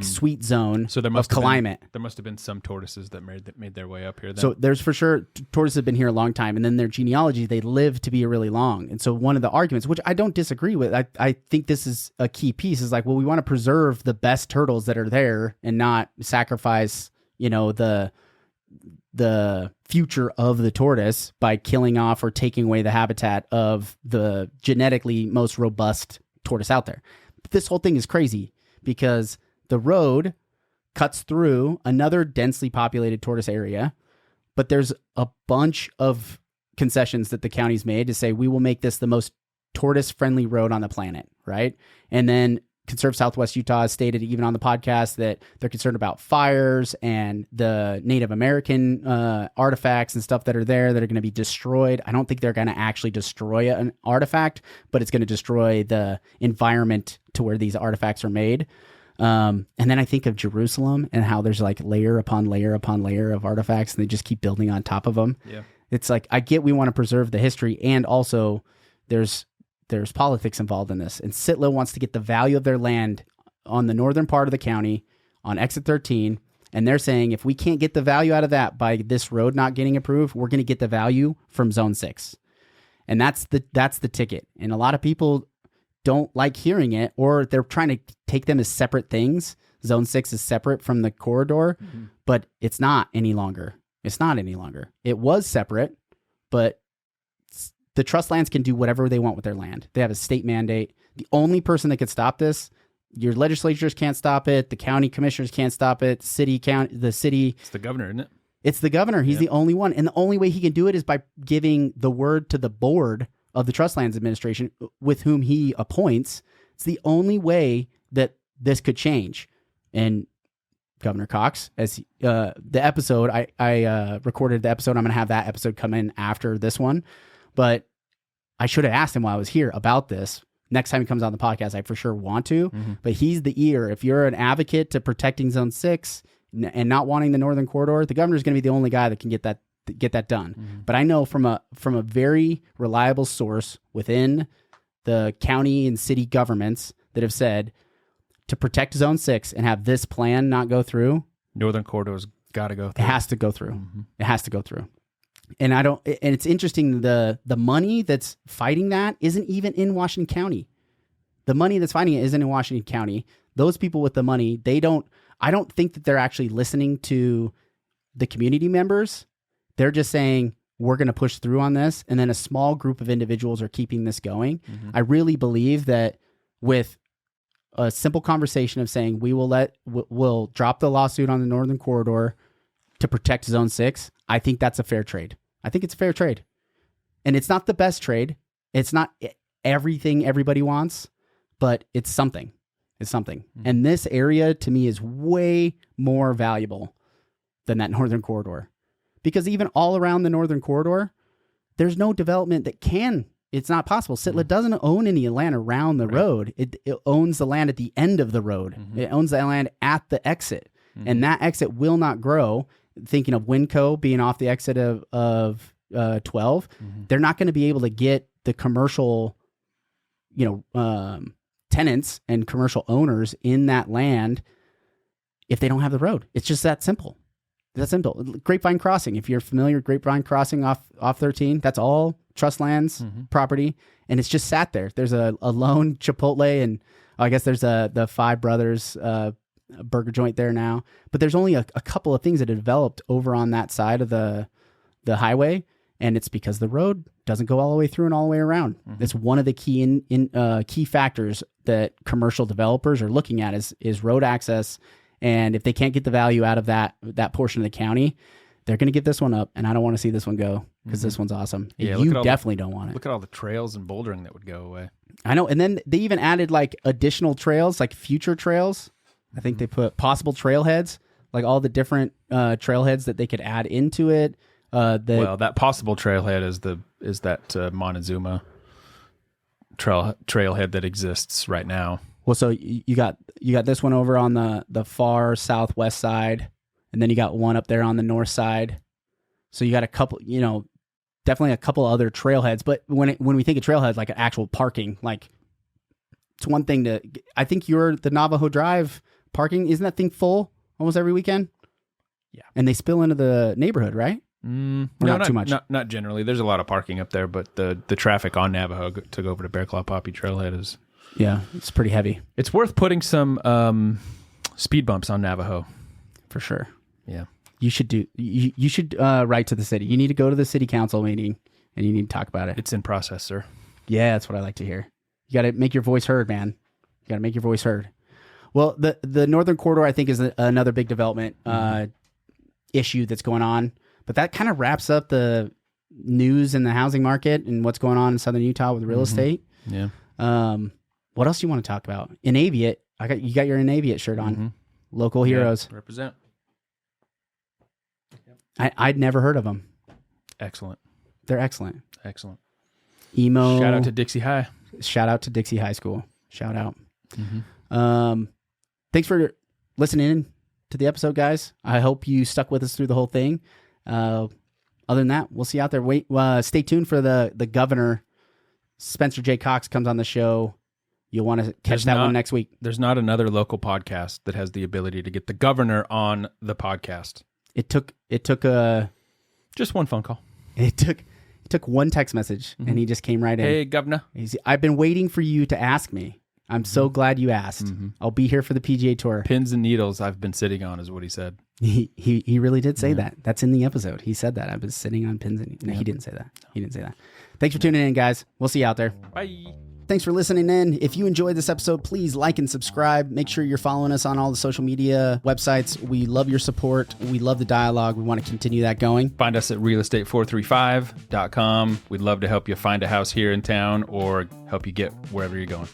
[SPEAKER 1] sweet zone
[SPEAKER 3] So there
[SPEAKER 1] of
[SPEAKER 3] must have
[SPEAKER 1] climate.
[SPEAKER 3] there must have been some tortoises that made their way up here. Then.
[SPEAKER 1] So there's for sure tortoises have been here a long time, and then their genealogy, they live to be really long. And so one of the arguments, which I don't disagree with, I think this is a key piece, is like, well, we want to preserve the best turtles that are there and not sacrifice, the future of the tortoise by killing off or taking away the habitat of the genetically most robust tortoise out there. But this whole thing is crazy because the road cuts through another densely populated tortoise area, but there's a bunch of concessions that the county's made to say we will make this the most tortoise-friendly road on the planet, right? And then Conserve Southwest Utah has stated even on the podcast that they're concerned about fires and the Native American artifacts and stuff that are there that are going to be destroyed. I don't think they're going to actually destroy an artifact, but it's going to destroy the environment to where these artifacts are made. And then I think of Jerusalem and how there's like layer upon layer upon layer of artifacts and they just keep building on top of them.
[SPEAKER 3] Yeah.
[SPEAKER 1] It's like, I get we want to preserve the history, and also there's politics involved in this. And Sitla wants to get the value of their land on the northern part of the county on exit 13. And they're saying, if we can't get the value out of that by this road not getting approved, we're going to get the value from zone 6. And that's the ticket. And a lot of people don't like hearing it, or they're trying to take them as separate things. Zone 6 is separate from the corridor, but it's not any longer. It's not any longer. It was separate, but the trust lands can do whatever they want with their land. They have a state mandate. The only person that could stop this, your legislatures can't stop it. The county commissioners can't stop it. The city.
[SPEAKER 3] It's the governor, isn't it?
[SPEAKER 1] It's the governor. He's the only one. And the only way he can do it is by giving the word to the board of the Trust Lands Administration with whom he appoints. It's the only way that this could change. And Governor Cox, as the episode, I recorded the episode. I'm going to have that episode come in after this one. But I should have asked him while I was here about this. Next time he comes on the podcast, I for sure want to. But he's the ear. If you're an advocate to protecting Zone 6 and not wanting the Northern Corridor, the governor's going to be the only guy that can get that done. But I know from a very reliable source within the county and city governments that have said to protect Zone 6 and have this plan not go through,
[SPEAKER 3] Northern Corridor's got to go through.
[SPEAKER 1] It has to go through. It has to go through. And it's interesting, the money that's fighting that isn't even in Washington County. The money that's fighting it isn't in Washington County. Those people with the money, I don't think that they're actually listening to the community members. They're just saying, we're going to push through on this. And then a small group of individuals are keeping this going. I really believe that with a simple conversation of saying, we'll drop the lawsuit on the Northern Corridor to protect Zone 6, I think that's a fair trade. I think it's a fair trade. And it's not the best trade. It's not everything everybody wants, but it's something. It's something. And this area to me is way more valuable than that Northern Corridor. Because even all around the Northern Corridor, there's no development it's not possible. Sitla doesn't own any land around the road. It owns the land at the end of the road. It owns that land at the exit. And that exit will not grow. Thinking of Winco being off the exit of 12, they're not going to be able to get the commercial, tenants and commercial owners in that land if they don't have the road. It's just that simple. That's simple. Grapevine Crossing, if you're familiar with Grapevine Crossing off 13, that's all trust lands property, and it's just sat there. There's a lone Chipotle, and I guess there's the Five Brothers burger joint there now, but there's only a couple of things that have developed over on that side of the highway, and it's because the road doesn't go all the way through and all the way around. It's one of the key factors that commercial developers are looking at is road access. And if they can't get the value out of that portion of the county, they're going to give this one up. And I don't want to see this one go because this one's awesome.
[SPEAKER 3] Yeah,
[SPEAKER 1] you definitely don't want it.
[SPEAKER 3] Look at all the trails and bouldering that would go away.
[SPEAKER 1] I know. And then they even added like additional trails, like future trails. I think they put possible trailheads, like all the different trailheads that they could add into it.
[SPEAKER 3] Well, that possible trailhead is that Montezuma trailhead that exists right now.
[SPEAKER 1] Well, so you got this one over on the far southwest side, and then you got one up there on the north side. So you got a couple, definitely a couple other trailheads. But when we think of trailheads, like actual parking, like it's one thing to. I think the Navajo Drive parking, isn't that thing full almost every weekend?
[SPEAKER 3] Yeah,
[SPEAKER 1] and they spill into the neighborhood, right?
[SPEAKER 3] No,
[SPEAKER 1] not too much.
[SPEAKER 3] Not generally. There's a lot of parking up there, but the traffic on Navajo to go over to Bear Claw Poppy Trailhead is
[SPEAKER 1] it's pretty heavy.
[SPEAKER 3] It's worth putting some speed bumps on Navajo
[SPEAKER 1] for sure.
[SPEAKER 3] Yeah,
[SPEAKER 1] you should write to the city. You need to go to the city council meeting and you need to talk about it.
[SPEAKER 3] It's in process, sir.
[SPEAKER 1] Yeah, that's what I like to hear. You got to make your voice heard, man. You got to make your voice heard. Well, the Northern Corridor, I think, is another big development issue that's going on. But that kind of wraps up the news in the housing market and what's going on in Southern Utah with real estate.
[SPEAKER 3] Yeah.
[SPEAKER 1] What else do you want to talk about? Inaviate. You got your Inaviate shirt on. Local heroes.
[SPEAKER 3] Represent.
[SPEAKER 1] I'd never heard of them.
[SPEAKER 3] Excellent.
[SPEAKER 1] They're excellent.
[SPEAKER 3] Excellent.
[SPEAKER 1] Emo.
[SPEAKER 3] Shout out to Dixie High.
[SPEAKER 1] Shout out to Dixie High School. Shout out. Thanks for listening to the episode, guys. I hope you stuck with us through the whole thing. Other than that, we'll see you out there. Stay tuned for the governor. Spencer J. Cox comes on the show. You'll want to catch one next week.
[SPEAKER 3] There's not another local podcast that has the ability to get the governor on the podcast.
[SPEAKER 1] It took
[SPEAKER 3] just one phone call.
[SPEAKER 1] It took one text message, and he just came right in.
[SPEAKER 3] Hey, governor.
[SPEAKER 1] I've been waiting for you to ask me. I'm so glad you asked. I'll be here for the PGA Tour.
[SPEAKER 3] Pins and needles I've been sitting on is what he said.
[SPEAKER 1] He really did say that. That's in the episode. He said that. I've been sitting on pins and needles. No, he didn't say that. He didn't say that. Thanks for tuning in, guys. We'll see you out there.
[SPEAKER 3] Bye.
[SPEAKER 1] Thanks for listening in. If you enjoyed this episode, please like and subscribe. Make sure you're following us on all the social media websites. We love your support. We love the dialogue. We want to continue that going.
[SPEAKER 3] Find us at realestate435.com. We'd love to help you find a house here in town or help you get wherever you're going.